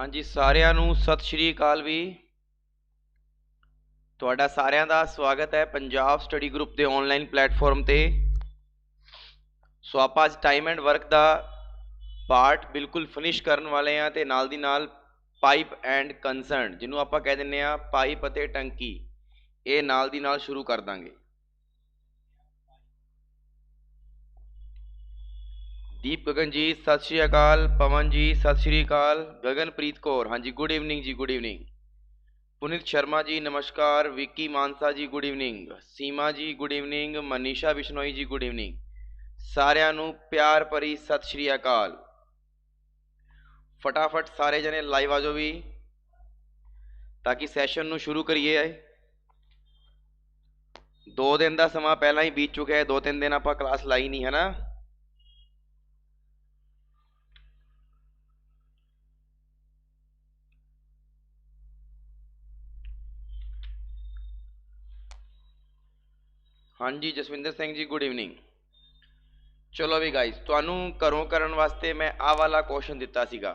हाँ जी, सारिਆਂ ਨੂੰ सत श्री अकाल भी। ਤੁਹਾਡਾ ਸਾਰਿਆਂ ਦਾ ਸਵਾਗਤ ਹੈ ਪੰਜਾਬ ਸਟੱਡੀ ਗਰੁੱਪ ਦੇ ਆਨਲਾਈਨ ਪਲੇਟਫਾਰਮ ਤੇ। ਸੋ ਆਪਾਂ ਅੱਜ time and work the part ਬਿਲਕੁਲ ਫਿਨਿਸ਼ ਕਰਨ ਵਾਲੇ ਹਾਂ ਤੇ ਨਾਲ ਦੀ ਨਾਲ ਪਾਈਪ ਐਂਡ ਕੰਸਰਨ, ਜਿਹਨੂੰ ਆਪਾਂ ਕਹਿ ਦਿੰਦੇ ਆ ਪਾਈਪ ਅਤੇ ਟੰਕੀ, ਇਹ ਨਾਲ ਦੀ ਨਾਲ ਸ਼ੁਰੂ ਕਰ ਦਾਂਗੇ। ਦੀਪ ਗगन जी सत श्री अकाल, पवन जी सत श्री अकाल, गगनप्रीत कौर हाँ जी गुड इवनिंग जी, गुड इवनिंग। पुनीत शर्मा जी नमस्कार, विक्की मानसा जी गुड इवनिंग, सीमा जी गुड इवनिंग, मनीषा बिश्नोई जी गुड इवनिंग। सारिਆਂ ਨੂੰ प्यार भरी सत श्री अकाल। फटाफट सारे जने लाइव आ जाओ भी, ताकि सैशन ਨੂੰ शुरू करिए। 2 दिन का समा पहला ही बीत चुका है, 2-3 दिन आप क्लास लाई नहीं है ना। हाँ जी जसविंदर सिंह जी गुड इवनिंग। चलो भी गाइस, तुहानू घरों करन वास्ते मैं आ वाला क्वेश्चन दिता सीगा,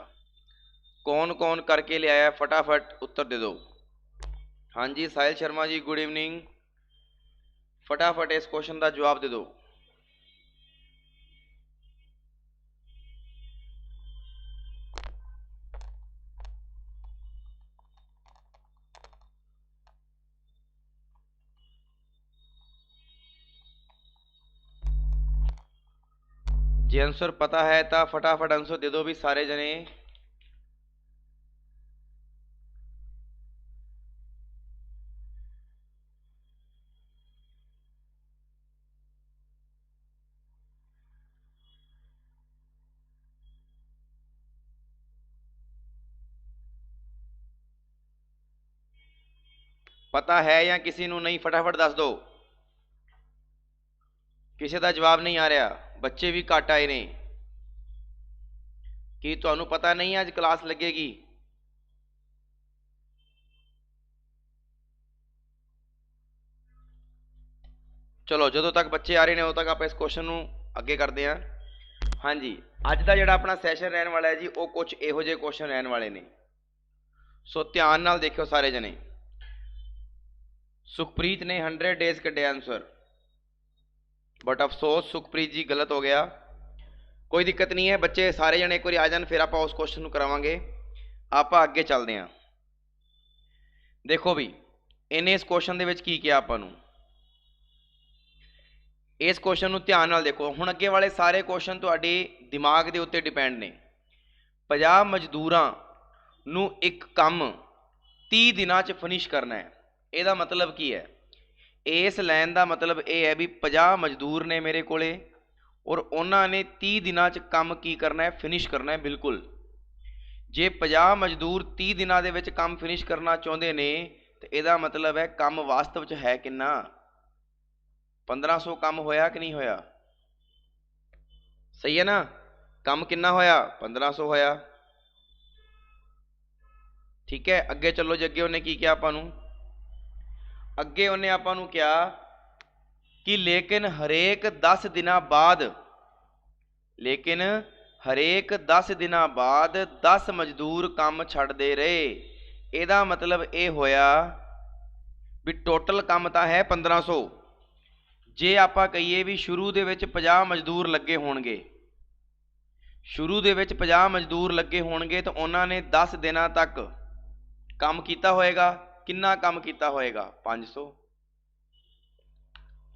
कौन कौन करके ले आया फटाफट उत्तर दे दो। हाँ जी साहिल शर्मा जी गुड इवनिंग, फटाफट इस क्वेश्चन का जवाब दे दो। जे आंसर पता है तो फटाफट आंसर दे दो भी सारे जने। पता है या किसी नू नहीं, फटाफट दस दो। किसी का जवाब नहीं आ रहा, बच्चे भी घट आए ने कि तुहानू पता नहीं अज क्लास लगेगी। चलो जो तक बच्चे आ रहे हैं उदों तक आप इस क्वेश्चन नू अगे करते हैं। हाँ जी अज का जिहड़ा अपना सैशन रहने वाला है जी, वो कुछ इहो जिहे क्वेश्चन रहने वाले ने। सो ध्यान नाल देखियो सारे जने। सुखप्रीत ने 100 डेज कढ़े आंसर, बट अफसोस सुखप्रीत जी गलत हो गया। कोई दिक्कत नहीं है, बच्चे सारे जने एक बार आ जान, फिर आप उस क्वेश्चन को करावांगे। आप अगे चलते हैं। देखो भी इन्हें इस क्वेश्चन दे विच की किया आपां नूं, इस क्वेश्चन नूं ध्यान नाल देखो। हुण अगे वाले सारे क्वेश्चन तुहाडे दिमाग दे उत्ते डिपेंड ने। 50 मजदूरां नूं एक काम 30 दिनां च फिनिश करना है, ਇਹਦਾ मतलब की है? इस लाइन का मतलब यह है भी 50 मजदूर ने मेरे कोले और उन्होंने 30 दिनों च काम की करना है, फिनिश करना है। बिल्कुल जे 50 मजदूर 30 दिनों के विच काम फिनिश करना चाहते ने तो यदा मतलब है काम वास्तव च है कितना? 1500 काम होया कि नहीं होया? सही है ना? काम कितना होया? 1500 होया। ठीक है, अगे चलो जी। अगे उन्हें की किया आपां नूं? अगे उन्हें आपां नूं क्या कि लेकिन हरेक 10 दिनों बाद, लेकिन हरेक 10 दिनों बाद 10 मजदूर काम छड्डदे रहे। ਇਹਦਾ मतलब ये होया भी टोटल काम तो है 1500। जे आपां कहीए भी शुरू दे विच 50 मजदूर लगे होणगे, शुरू दे विच 50 मजदूर लगे होणगे तो उन्होंने 10 दिनों तक काम कीता होएगा। कितना काम कीता होएगा? 500।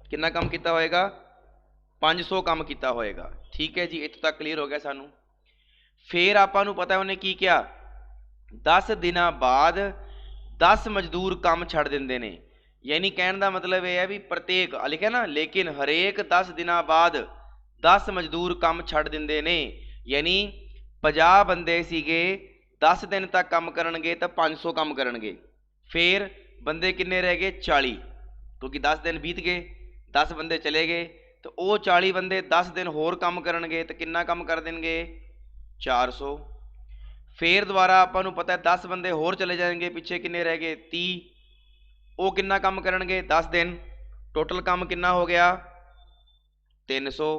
कितना काम कीता होएगा? 500 काम कीता होएगा। ठीक है जी, इत्थों तक क्लीयर हो गया सानू। फिर आपां नूं पता उन्हें की किया, 10 दिनों बाद 10 मजदूर काम छड़ देंदे ने। यानी कहने का मतलब यह है भी प्रत्येक लिखा ना, लेकिन हरेक 10 दिनों बाद 10 मजदूर काम छड़ देंदे ने। यानी 50 बंदे सीगे, 10 दिन तक काम करनगे तो 500 काम करनगे। फिर बंदे किन्ने रह गए? 40, क्योंकि 10 दिन बीत गए, 10 बंदे चले गए तो वो 40 बंदे 10 दिन होर काम करनगे तो कितना काम कर देंगे? 400। फिर दोबारा आपां नूं पता है 10 बंदे होर चले जाएंगे, पिछे किन्ने रह गए? 30। वो कितना काम करनगे? 10 दिन। टोटल काम कितना हो गया? 300।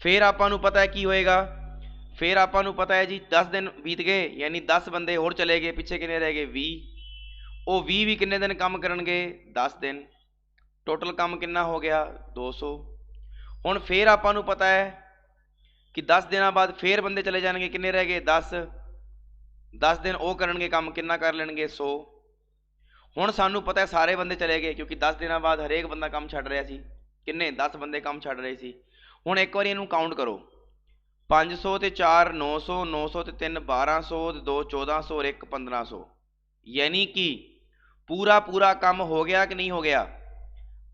फिर आपां नूं पता है की होएगा, फिर आपां नूं पता है जी 10 दिन बीत गए यानी 10 बंदे होर चले गए, पिछे किन्ने रह गए 20। वो 20 भी किन्ने दिन काम करनगे 10 दिन। टोटल काम कितना हो गया 200। हुण फिर आपां नूं पता है कि 10 दिनों बाद फिर बंदे चले जाएंगे, किन्ने रह गए 10। 10 दिन वो करनगे काम, कितना कर लेंगे 100। हुण सानूं पता है सारे बंदे चले गए क्योंकि 10 दिनों बाद हरेक बंदा काम छड्ड रहा सी, किन्ने 10 बंदे काम छड्ड रहे सी। हुण एक बार इहनूं काउंट करो, 500 ते 4 900, 900 ते 3 1200 ते 2 1400 और 1 1500, यानी कि पूरा पूरा काम हो गया कि नहीं हो गया।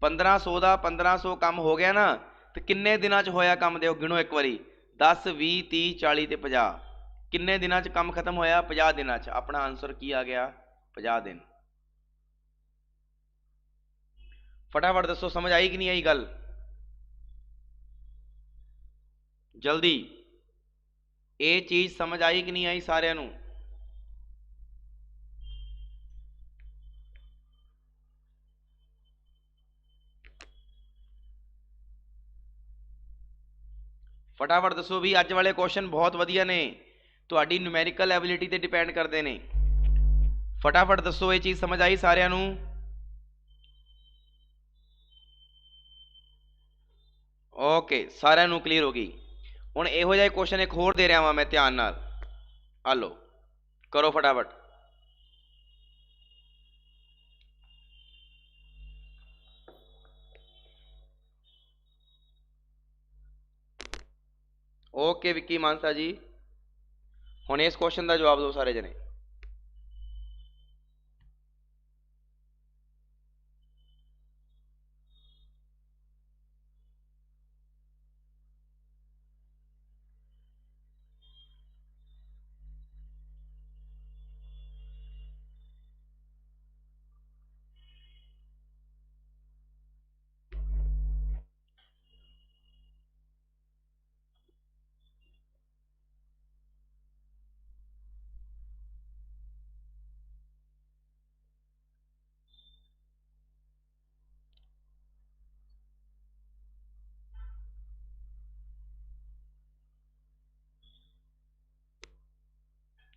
1500 का 1500 काम हो गया ना, तो किन्ने दिनां च होया काम, देखो गिनो एक बारी 10 20 30 40 ते 50, किन्ने दिनां च काम खत्म होया 50 दिनां च। अपना आंसर की आ गया 50 दिन। फटाफट दसो समझ आई कि नहीं आई गल, जल्दी ये चीज समझ आई कि नहीं आई सारिਆਂ ਨੂੰ। फटाफट दसो भी, अज वाले क्वेश्चन बहुत वधिया ने, तुहाडी न्यूमेरिकल एबिलिटी ते डिपेंड करते हैं। फटाफट दसो ये चीज समझ आई सारिਆਂ ਨੂੰ। ओके सारिਆਂ ਨੂੰ क्लीयर हो गई। हुण इहो जिहा क्वेश्चन एक होर दे रहा वां मैं, ध्यान नाल आ लो, करो फटाफट। ओके विक्की मानसा जी, हुण इस क्वेश्चन का जवाब दो सारे जने।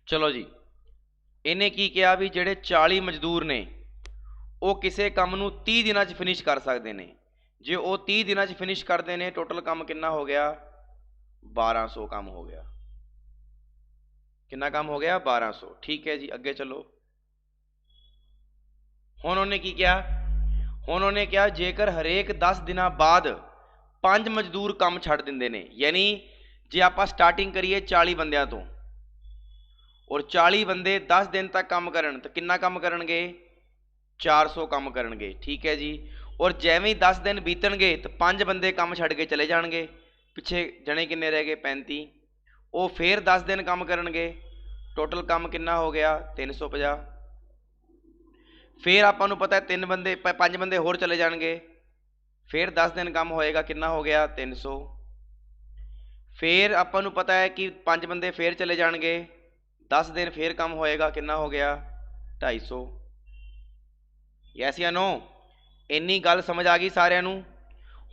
चलो जी, इन्हें की किया भी जेडे 40 मजदूर ने वो किसी काम नूं 30 दिनों फिनिश कर सकते हैं। जे वो 30 दिनों फिनिश करते हैं, टोटल काम कितना हो गया 1200 काम हो गया। कितना काम हो गया 1200। ठीक है जी, अगे चलो। हुण उन्हें की किया, हुण उन्हें क्या, जेकर हरेक 10 दिनों बाद 5 मजदूर काम छड्ड दिंदे ने, यानी जे आपां स्टार्टिंग करिए 40 बंदियां तो और 40 बंदे 10 दिन तक काम करन तो कितना काम करनगे 400 काम करनगे। ठीक है जी, और जैवें ही 10 दिन बीतणगे तो 5 बंदे काम छड्ड के चले जाणगे, पिछे जने किन्ने रह गए 35। वो फिर 10 दिन काम करनगे, टोटल काम कितना हो गया 350। फिर आपां नूं पता है 3 बंदे 5 बंदे होर चले जाणगे, फिर 10 दिन काम होएगा, कितना हो गया 300। फिर आपां नूं पता है कि 5 बंदे फिर चले जाणगे, 10 दिन फिर काम होएगा, कितना हो गया 250। यस या नो, इन्नी गल समझ आ गई सारिਆਂ ਨੂੰ।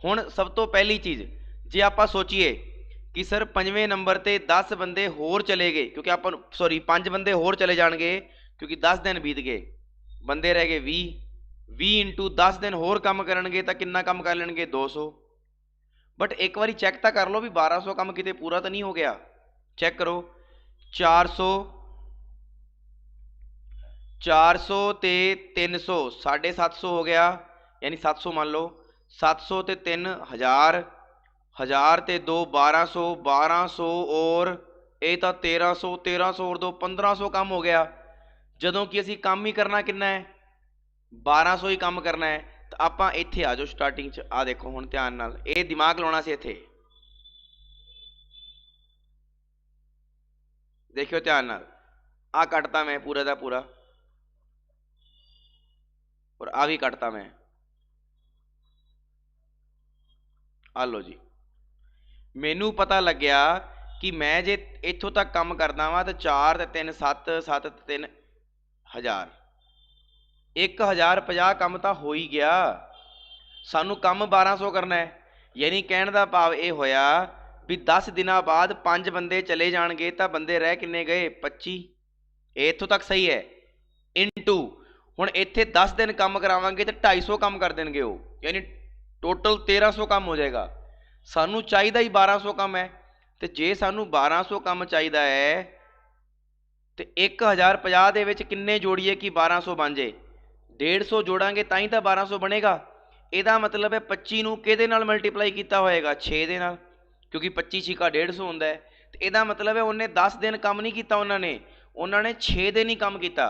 हुण सब तो पहली चीज़ जे आपां सोचीए कि सर 5वें नंबर ते 10 बंदे होर चले गए, क्योंकि आपां सॉरी 5 बंदे होर चले जाणगे क्योंकि 10 दिन बीत गए, बंदे रह गए 20 इंटू 10 दिन होर काम करनगे तो कितना काम कर लेंगे 200। बट एक बार चैक तो कर लो भी 1200 काम किते पूरा तो नहीं हो गया। चैक करो 400 ते 300 750 हो गया, यानी 700 मान लो, 700 ते 3 1000, 1000 ते 2 1200, 1200 और ये तो 1300, 1300 और 2 1500 काम हो गया। जदों कि असी काम ही करना कितना है 1200 ही काम करना है, तो आपां इत्थे आ जाओ स्टार्टिंग च। आ देखो हुण ध्यान नाल, ये दिमाग लाउणा सी इत्थे, देखियो ध्यान नाल। आ कटता मैं पूरा दा पूरा और आ भी कटता मैं। आ लो जी, मैनू पता लग्या कि मैं जे इत्थों तक काम करदा वां तो 4 ते 3 7 7 ते 3 1000, 1050 काम तो हो ही गया। सानू काम 1200 करना है, यानी कहने का भाव ये होया भी 10 ਦਿਨਾਂ ਬਾਅਦ 5 ਬੰਦੇ ਚਲੇ ਜਾਣਗੇ ਤਾਂ ਬੰਦੇ ਰਹਿ ਕਿੰਨੇ ਗਏ 25। ਇਹ ਇੱਥੋਂ ਤੱਕ ਸਹੀ ਹੈ। ਇਨਟੂ ਹੁਣ ਇੱਥੇ 10 ਦਿਨ ਕੰਮ ਕਰਾਵਾਂਗੇ ਤਾਂ 250 ਕੰਮ ਕਰ ਦੇਣਗੇ ਉਹ, ਯਾਨੀ ਟੋਟਲ 1300 ਕੰਮ ਹੋ ਜਾਏਗਾ। ਸਾਨੂੰ ਚਾਹੀਦਾ ਹੀ 1200 ਕੰਮ ਹੈ, ਤੇ ਜੇ ਸਾਨੂੰ 1200 ਕੰਮ ਚਾਹੀਦਾ ਹੈ ਤੇ 1050 ਦੇ ਵਿੱਚ ਕਿੰਨੇ ਜੋੜੀਏ ਕਿ 1200 ਬਣ ਜੇ? 150 ਜੋੜਾਂਗੇ ਤਾਂ ਹੀ ਤਾਂ 1200 ਬਣੇਗਾ। ਇਹਦਾ ਮਤਲਬ ਹੈ 25 ਨੂੰ ਕਿਹਦੇ ਨਾਲ ਮਲਟੀਪਲਾਈ ਕੀਤਾ ਹੋਏਗਾ? 6 ਦੇ ਨਾਲ, ਕਿਉਂਕਿ 25 ਛਿਕਾ 150 ਹੁੰਦਾ ਹੈ। ਤੇ ਇਹਦਾ ਮਤਲਬ ਹੈ ਉਹਨੇ 10 ਦਿਨ ਕੰਮ ਨਹੀਂ ਕੀਤਾ, ਉਹਨਾਂ ਨੇ 6 ਦਿਨ ਹੀ ਕੰਮ ਕੀਤਾ,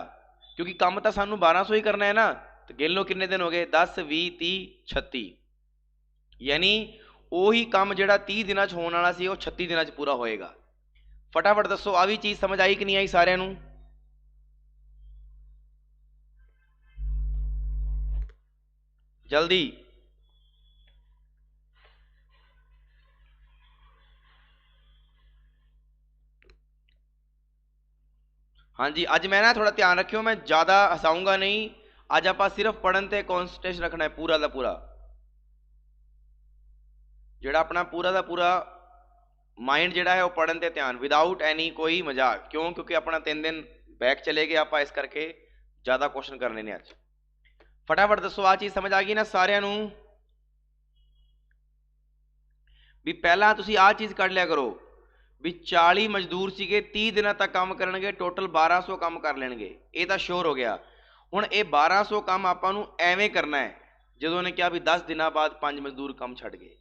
ਕਿਉਂਕਿ ਕੰਮ ਤਾਂ ਸਾਨੂੰ 1200 ਹੀ ਕਰਨਾ ਹੈ ਨਾ। ਤੇ ਗਿਣ ਲਓ ਕਿੰਨੇ ਦਿਨ ਹੋ ਗਏ, 10 20 30 36, ਯਾਨੀ ਉਹੀ ਕੰਮ ਜਿਹੜਾ 30 ਦਿਨਾਂ 'ਚ ਹੋਣ ਵਾਲਾ ਸੀ ਉਹ 36 ਦਿਨਾਂ 'ਚ ਪੂਰਾ ਹੋਏਗਾ। ਫਟਾਫਟ ਦੱਸੋ, ਆ ਵੀ ਚੀਜ਼ ਸਮਝ ਆਈ ਕਿ ਨਹੀਂ ਆਈ ਸਾਰਿਆਂ ਨੂੰ? ਜਲਦੀ। ਹਾਂਜੀ, ਅੱਜ ਮੈਂ ਨਾ ਥੋੜਾ ਧਿਆਨ ਰੱਖਿਓ, ਮੈਂ ਜ਼ਿਆਦਾ ਹਸਾਊਂਗਾ ਨਹੀਂ। ਅੱਜ ਆਪਾਂ ਸਿਰਫ ਪੜ੍ਹਨ ਤੇ ਕੌਨਸਨਟ੍ਰੇਸ਼ਨ ਰੱਖਣਾ ਹੈ, ਪੂਰਾ ਦਾ ਪੂਰਾ, ਜਿਹੜਾ ਆਪਣਾ ਪੂਰਾ ਦਾ ਪੂਰਾ ਮਾइंड ਜਿਹੜਾ ਹੈ ਉਹ ਪੜ੍ਹਨ ਤੇ ਧਿਆਨ, ਵਿਦਾਊਟ ਐਨੀ ਕੋਈ ਮਜ਼ਾਕ। ਕਿਉਂ? ਕਿਉਂਕਿ ਆਪਣਾ 3 ਦਿਨ ਬੈਕ ਚਲੇ ਗਏ ਆਪਾਂ, ਇਸ ਕਰਕੇ ਜ਼ਿਆਦਾ ਕੁਐਸਚਨ ਕਰਨੇ ਨੇ ਅੱਜ। ਫਟਾਫਟ ਦੱਸੋ, ਆ ਚੀਜ਼ ਸਮਝ ਆ ਗਈ ਨਾ ਸਾਰਿਆਂ ਨੂੰ? ਵੀ ਪਹਿਲਾਂ ਤੁਸੀਂ ਆਹ ਚੀਜ਼ ਕੱਢ ਲਿਆ ਕਰੋ ਵੀ 40 ਮਜ਼ਦੂਰ ਸੀਗੇ, 30 ਦਿਨਾਂ ਤੱਕ ਕੰਮ ਕਰਨਗੇ, ਟੋਟਲ 1200 ਕੰਮ ਕਰ ਲੈਣਗੇ। ਇਹ ਤਾਂ ਸ਼ੋਰ ਹੋ ਗਿਆ। ਹੁਣ ਇਹ 1200 ਕੰਮ ਆਪਾਂ ਨੂੰ ਐਵੇਂ ਕਰਨਾ ਹੈ ਜਦੋਂ ਉਹਨੇ ਕਿਹਾ ਵੀ 10 ਦਿਨਾਂ ਬਾਅਦ 5 ਮਜ਼ਦੂਰ ਕੰਮ ਛੱਡ ਗਏ।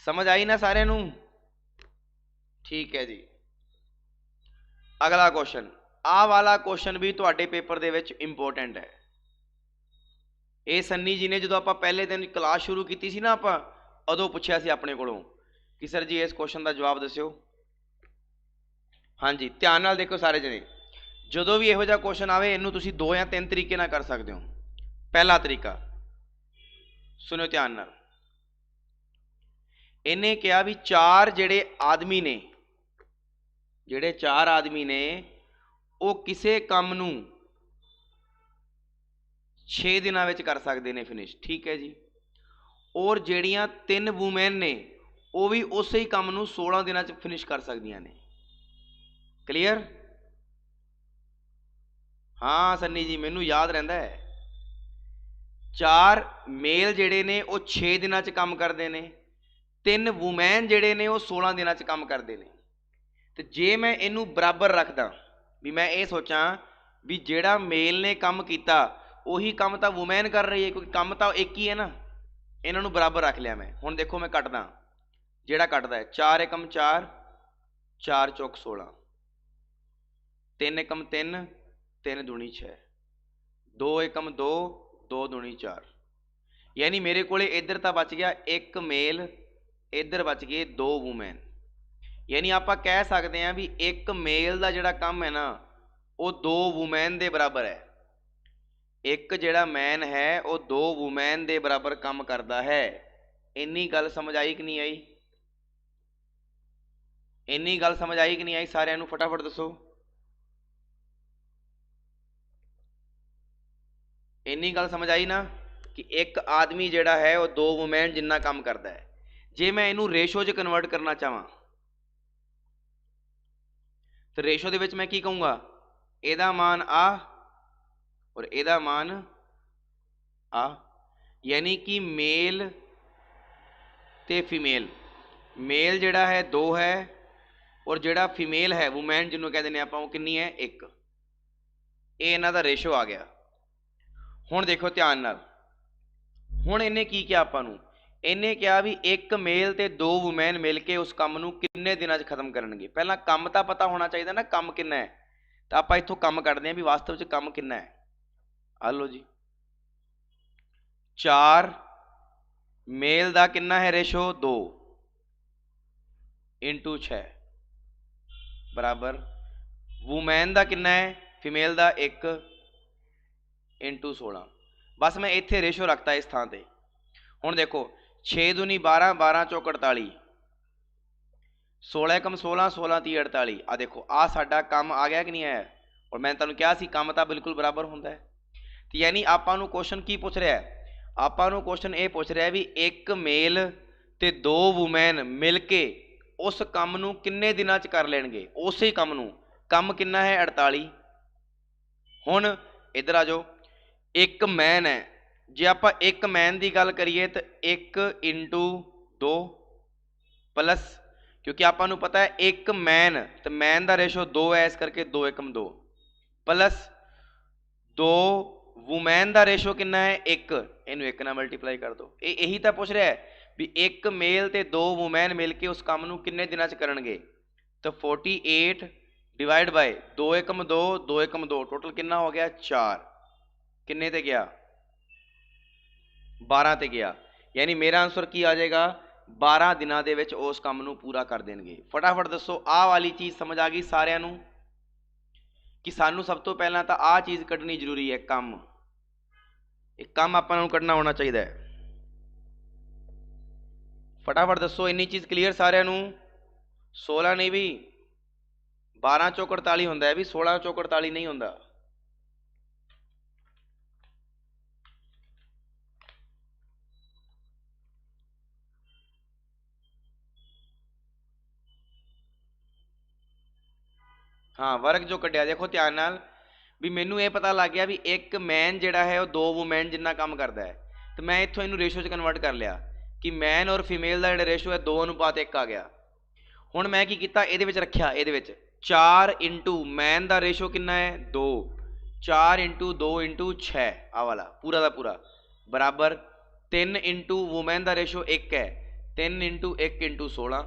ਸਮਝ ਆਈ ਨਾ ਸਾਰਿਆਂ ਨੂੰ? ਠੀਕ ਹੈ ਜੀ। ਅਗਲਾ ਕੁਐਸਚਨ, ਆਹ ਵਾਲਾ ਕੁਐਸਚਨ ਵੀ ਤੁਹਾਡੇ ਪੇਪਰ ਦੇ ਵਿੱਚ ਇੰਪੋਰਟੈਂਟ ਹੈ। ਇਹ ਸੰਨੀ ਜੀ ਨੇ ਜਦੋਂ ਆਪਾਂ ਪਹਿਲੇ ਦਿਨ ਕਲਾਸ ਸ਼ੁਰੂ ਕੀਤੀ ਸੀ ਨਾ, ਆਪਾਂ ਉਦੋਂ ਪੁੱਛਿਆ ਸੀ ਆਪਣੇ ਕੋਲੋਂ ਕਿ ਸਰ ਜੀ ਇਸ ਕੁਐਸਚਨ ਦਾ ਜਵਾਬ ਦੱਸਿਓ। ਹਾਂਜੀ, ਧਿਆਨ ਨਾਲ ਦੇਖੋ ਸਾਰੇ ਜਣੇ, ਜਦੋਂ ਵੀ ਇਹੋ ਜਿਹਾ ਕੁਐਸਚਨ ਆਵੇ ਇਹਨੂੰ ਤੁਸੀਂ 2 ਜਾਂ 3 ਤਰੀਕੇ ਨਾਲ ਕਰ ਸਕਦੇ ਹੋ। ਪਹਿਲਾ ਤਰੀਕਾ ਸੁਣਿਓ ਧਿਆਨ ਨਾਲ। ਇਹਨੇ ਕਿਹਾ ਵੀ 4 ਜਿਹੜੇ ਆਦਮੀ ਨੇ ਉਹ ਕਿਸੇ ਕੰਮ ਨੂੰ 6 ਦਿਨਾਂ ਵਿੱਚ ਕਰ ਸਕਦੇ ਨੇ ਫਿਨਿਸ਼, ਠੀਕ ਹੈ ਜੀ। ਔਰ ਜਿਹੜੀਆਂ 3 ਵੂਮੈਨ ਨੇ ਉਹ ਵੀ ਉਸੇ ਹੀ ਕੰਮ ਨੂੰ 16 ਦਿਨਾਂ 'ਚ ਫਿਨਿਸ਼ ਕਰ ਸਕਦੀਆਂ ਨੇ। ਕਲੀਅਰ? ਹਾਂ ਸੰਨੀ ਜੀ, ਮੈਨੂੰ ਯਾਦ ਰਹਿੰਦਾ ਹੈ। 4 ਮੇਲ ਜਿਹੜੇ ਨੇ ਉਹ 6 ਦਿਨਾਂ 'ਚ ਕੰਮ ਕਰਦੇ ਨੇ, 3 ਵੂਮੈਨ ਜਿਹੜੇ ਨੇ ਉਹ 16 ਦਿਨਾਂ 'ਚ ਕੰਮ ਕਰਦੇ ਨੇ। ਤੇ ਜੇ ਮੈਂ ਇਹਨੂੰ ਬਰਾਬਰ ਰੱਖਦਾ, ਵੀ ਮੈਂ ਇਹ ਸੋਚਾਂ ਵੀ ਜਿਹੜਾ ਮੇਲ ਨੇ ਕੰਮ ਕੀਤਾ ਉਹੀ ਕੰਮ ਤਾਂ ਵੂਮੈਨ ਕਰ ਰਹੀ ਹੈ, ਕਿਉਂਕਿ ਕੰਮ ਤਾਂ ਇੱਕ ਹੀ ਹੈ ਨਾ, ਇਹਨਾਂ ਨੂੰ ਬਰਾਬਰ ਰੱਖ ਲਿਆ ਮੈਂ। ਹੁਣ ਦੇਖੋ ਮੈਂ ਕੱਟਦਾ, ਜਿਹੜਾ ਕੱਟਦਾ ਹੈ 4 ਏਕਮ 4, 4 ਚੌਕ 16, 3 ਏਕਮ 3, 3 ਦੂਣੀ 6, 2 ਏਕਮ 2, 2 ਦੂਣੀ 4, ਯਾਨੀ ਮੇਰੇ ਕੋਲੇ ਇੱਧਰ ਤਾਂ ਬਚ ਗਿਆ 1 ਮੇਲ, ਇੱਧਰ ਬਚ ਗਏ 2 ਵੂਮੈਨ। ਯਾਨੀ ਆਪਾਂ ਕਹਿ ਸਕਦੇ ਹਾਂ ਵੀ 1 ਮੇਲ ਦਾ ਜਿਹੜਾ ਕੰਮ ਹੈ ਨਾ ਉਹ 2 ਵੂਮੈਨ ਦੇ ਬਰਾਬਰ ਹੈ। ਇੱਕ ਜਿਹੜਾ ਮੈਨ ਹੈ ਉਹ 2 ਵੂਮੈਨ ਦੇ ਬਰਾਬਰ ਕੰਮ ਕਰਦਾ ਹੈ। ਇੰਨੀ ਗੱਲ ਸਮਝ ਆਈ ਕਿ ਨਹੀਂ ਆਈ? ਇੰਨੀ ਗੱਲ ਸਮਝ ਆਈ ਕਿ ਨਹੀਂ ਆਈ ਸਾਰਿਆਂ ਨੂੰ? ਫਟਾਫਟ ਦੱਸੋ। ਇੰਨੀ ਗੱਲ ਸਮਝ ਆਈ ਨਾ ਕਿ ਇੱਕ ਆਦਮੀ ਜਿਹੜਾ ਹੈ ਉਹ 2 ਵੂਮੈਨ ਜਿੰਨਾ ਕੰਮ ਕਰਦਾ ਹੈ। ਜੇ ਮੈਂ ਇਹਨੂੰ ਰੇਸ਼ੋ 'ਚ ਕਨਵਰਟ ਕਰਨਾ ਚਾਹਾਂ ਤਾਂ ਰੇਸ਼ੋ ਦੇ ਵਿੱਚ ਮੈਂ ਕੀ ਕਹੂੰਗਾ? ਇਹਦਾ ਮਾਨ ਆ ਔਰ ਇਹਦਾ ਮਾਨ ਆ, ਯਾਨੀ ਕਿ ਮੇਲ ਤੇ ਫੀਮੇਲ, ਮੇਲ ਜਿਹੜਾ ਹੈ 2 ਹੈ ਔਰ ਜਿਹੜਾ ਫੀਮੇਲ ਹੈ ਵੂਮੈਨ ਜਿਹਨੂੰ ਕਹਿੰਦੇ ਨੇ ਆਪਾਂ ਉਹ ਕਿੰਨੀ ਹੈ? 1। ਇਹ ਇਹਨਾਂ ਦਾ ਰੇਸ਼ੋ ਆ ਗਿਆ। ਹੁਣ ਦੇਖੋ ਧਿਆਨ ਨਾਲ, ਹੁਣ ਇਹਨੇ ਕੀ ਕਿਹਾ ਆਪਾਂ ਨੂੰ? ਇਹਨੇ ਕਿਹਾ ਵੀ 1 ਮੇਲ ਤੇ 2 ਵੂਮੈਨ ਮਿਲ ਕੇ ਉਸ ਕੰਮ ਨੂੰ ਕਿੰਨੇ ਦਿਨਾਂ 'ਚ ਖਤਮ ਕਰਨਗੇ। ਪਹਿਲਾਂ ਕੰਮ ਤਾਂ ਪਤਾ ਹੋਣਾ ਚਾਹੀਦਾ ਨਾ, ਕੰਮ ਕਿੰਨਾ ਹੈ, ਤਾਂ ਆਪਾਂ ਇੱਥੋਂ ਕੰਮ ਕੱਢਦੇ ਹਾਂ ਵੀ ਵਾਸਤਵ 'ਚ ਕੰਮ ਕਿੰਨਾ ਹੈ। ਆ ਲਓ ਜੀ, 4 ਮੇਲ ਦਾ ਕਿੰਨਾ ਹੈ ਰੇਸ਼ੋ? 2 ਇੰਟੂ 6 ਬਰਾਬਰ ਵੂਮੈਨ ਦਾ ਕਿੰਨਾ ਹੈ? ਫੀਮੇਲ ਦਾ 1 ਇੰਟੂ 16। ਬਸ ਮੈਂ ਇੱਥੇ ਰੇਸ਼ੋ ਰੱਖਤਾ ਇਸ ਥਾਂ ਤੇ। ਹੁਣ ਦੇਖੋ 6 ਦੂਣੀ 12, 12 ਚੌਕ 48, 16 ਏਕਮ 16, 16 30 48। ਆ ਦੇਖੋ ਆ ਸਾਡਾ ਕੰਮ ਆ ਗਿਆ ਕਿ ਨਹੀਂ ਆਇਆ? ਔਰ ਮੈਂ ਤੁਹਾਨੂੰ ਕਿਹਾ ਸੀ ਕੰਮ ਤਾਂ ਬਿਲਕੁਲ ਬਰਾਬਰ ਹੁੰਦਾ ਹੈ। ਤੇ ਯਾਨੀ ਆਪਾਂ ਨੂੰ ਕੁਐਸਚਨ ਕੀ ਪੁੱਛ ਰਿਹਾ ਹੈ? ਆਪਾਂ ਨੂੰ ਕੁਐਸਚਨ ਇਹ ਪੁੱਛ ਰਿਹਾ ਵੀ 1 ਮੇਲ ਤੇ 2 ਵੂਮੈਨ ਮਿਲ ਕੇ उस काम नूं किन्ने दिनां च कर लैणगे। उस ही काम नूं, काम किन्ना है 48। हुण इधर आ जाओ, एक मैन है, जे आपां एक मैन की गल करिए तो 1 इंटू 2 प्लस, क्योंकि आपां नूं पता है एक मैन तो मैन का रेशो 2 है, इस करके 2 एकम 2 प्लस 2 वूमैन का रेशो किन्ना है 1, इनू 1 नाल मल्टीप्लाई कर दो। यही तो पूछ रहा है भी एक मेल ते 2 वूमैन मिल के उस काम नूं किन्ने दिनां च करनगे। तो 48 divide by 2 Ekam 2 2 Ekam 2 total किन्ना हो गया 4, किन्ने ते गया 12 ते गया, यानी मेरा आंसर की आ जाएगा 12 दिनां दे विच उस काम नूं पूरा कर देणगे। फटाफट दसो आह वाली चीज़ समझ आ गई सारिआं नूं कि सानूं सब तो पहलां तां आह चीज़ कढनी जरूरी है, काम, एक काम आपां नूं कढना होना चाहिए। फटाफट दसो इन्नी चीज़ क्लीयर सारिआं नूं। 16 नहीं भी 12 चों 48 हुंदा है, भी 16 चों 48 नहीं हुंदा। हाँ वर्क जो कढ़िया देखो ध्यान नाल, भी मैनू ये पता लग गया भी एक मैन जिहड़ा है वो 2 वूमैन जिन्ना काम करता है, तो मैं इत्थों इनू रेशो च कन्वर्ट कर लिया कि मैन और फीमेल का जिहड़ा रेशो है 2 अनुपात 1 आ गया। हुण मैं की कीता, इहदे विच रखिआ, इहदे विच 4 इंटू मैन का रेशो किन्ना है 2, 4 इंटू 2 इंटू 6 आ वाला पूरा का पूरा बराबर 3 इंटू वूमैन का रेशो 1 है, 3 इंटू 1 इंटू 16।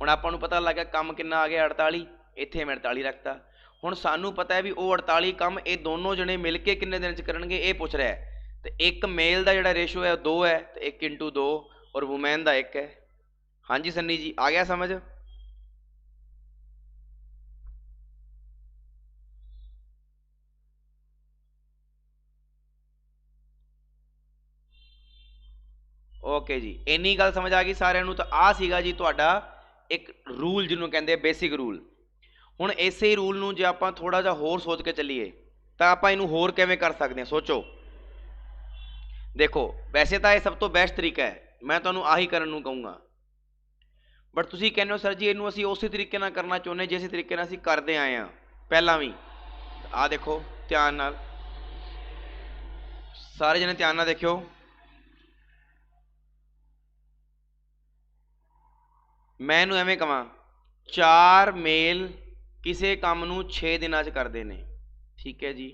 हुण आपां नूं पता लग गया काम किन्ना आ गया 48, इत्थे मैं 48 रखता। हुण सानू पता है भी वो 48 काम ये दोनों जने मिल के किन्ने दिन च करनगे, ये पूछ रहा है। तो एक मेल का जिहड़ा रेशो है 2 है, तो 1 इंटू 2 और वूमैन का 1 है। हाँ जी सन्नी जी आ गया समझ। ओके जी, इन्नी गल समझ आ गई सारिआं नूं। तो आ सीगा जी तुहाडा एक रूल जिन्हों कहते हैं बेसिक रूल। हुण इसे रूल नूं जे आपां थोड़ा जिहा होर सोच के चलीए तो आपां इनू होर किवें कर सकते हैं, सोचो। देखो वैसे तो यह सब तो बेस्ट तरीका है, मैं तुहानूं आही करन नूं कहूँगा, बट तुसीं कहंदे हो सर जी इनू असीं उस तरीके नाल करना चाहुंदे जिस तरीके नाल असीं करदे आए हां पहलां भी। आ देखो ध्यान नाल, सारे जने ध्यान नाल देखियो। मैं इनू एवें कवां 4 मेल किसी काम नूं 6 दिनां च करदे ने, ठीक है जी।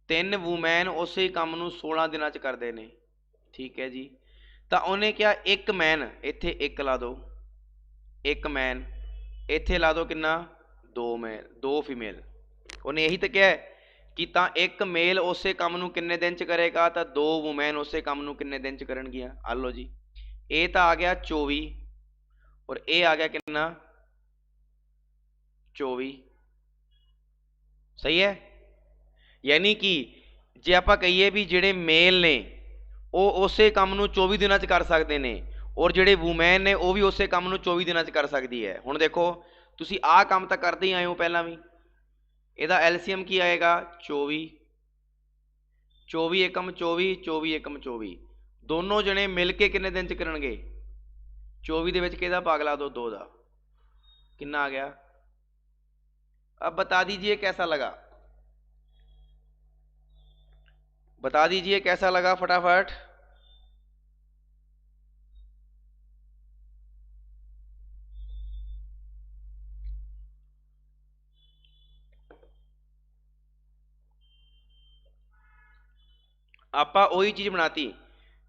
3 वूमैन उस काम नूं 16 दिनां च करदे ने, ठीक है जी। तो उन्हें क्या एक मैन इत्थे 1 ला दो, एक मैन इत्थे ला दो किन्ना 2 मैन 2 फीमेल। उन्हें यही तो क्या है कि तां एक मेल उस काम नूं किन्ने दिन च करेगा, तो 2 वूमैन उस काम नूं किन्ने दिन च करनगियां। आ लो जी, ये तो आ गया 24 और ये आ गया किन्ना 24, सही है। यानी कि जे आपां कहिए भी जिहड़े मेल ने वो उस काम नूं 24 दिनां च कर सकते हैं और जिहड़े वूमैन ने वो भी उस काम नूं 24 दिनां च कर सकती है। हुण देखो तुसीं आह काम तो करते ही आए हो पहलां भी, इहदा एलसीएम की आएगा 24, 24 एकम 24, 24 एकम 24, दोनों जने मिल के किन्ने दिन च करनगे 24 दे विच किहदा भाग ला दो 2 दा, किन्ना आ गया। अब बता दीजिए कैसा लगा, बता दीजिए कैसा लगा फटाफट। आपां ਉਹੀ चीज़ बनाती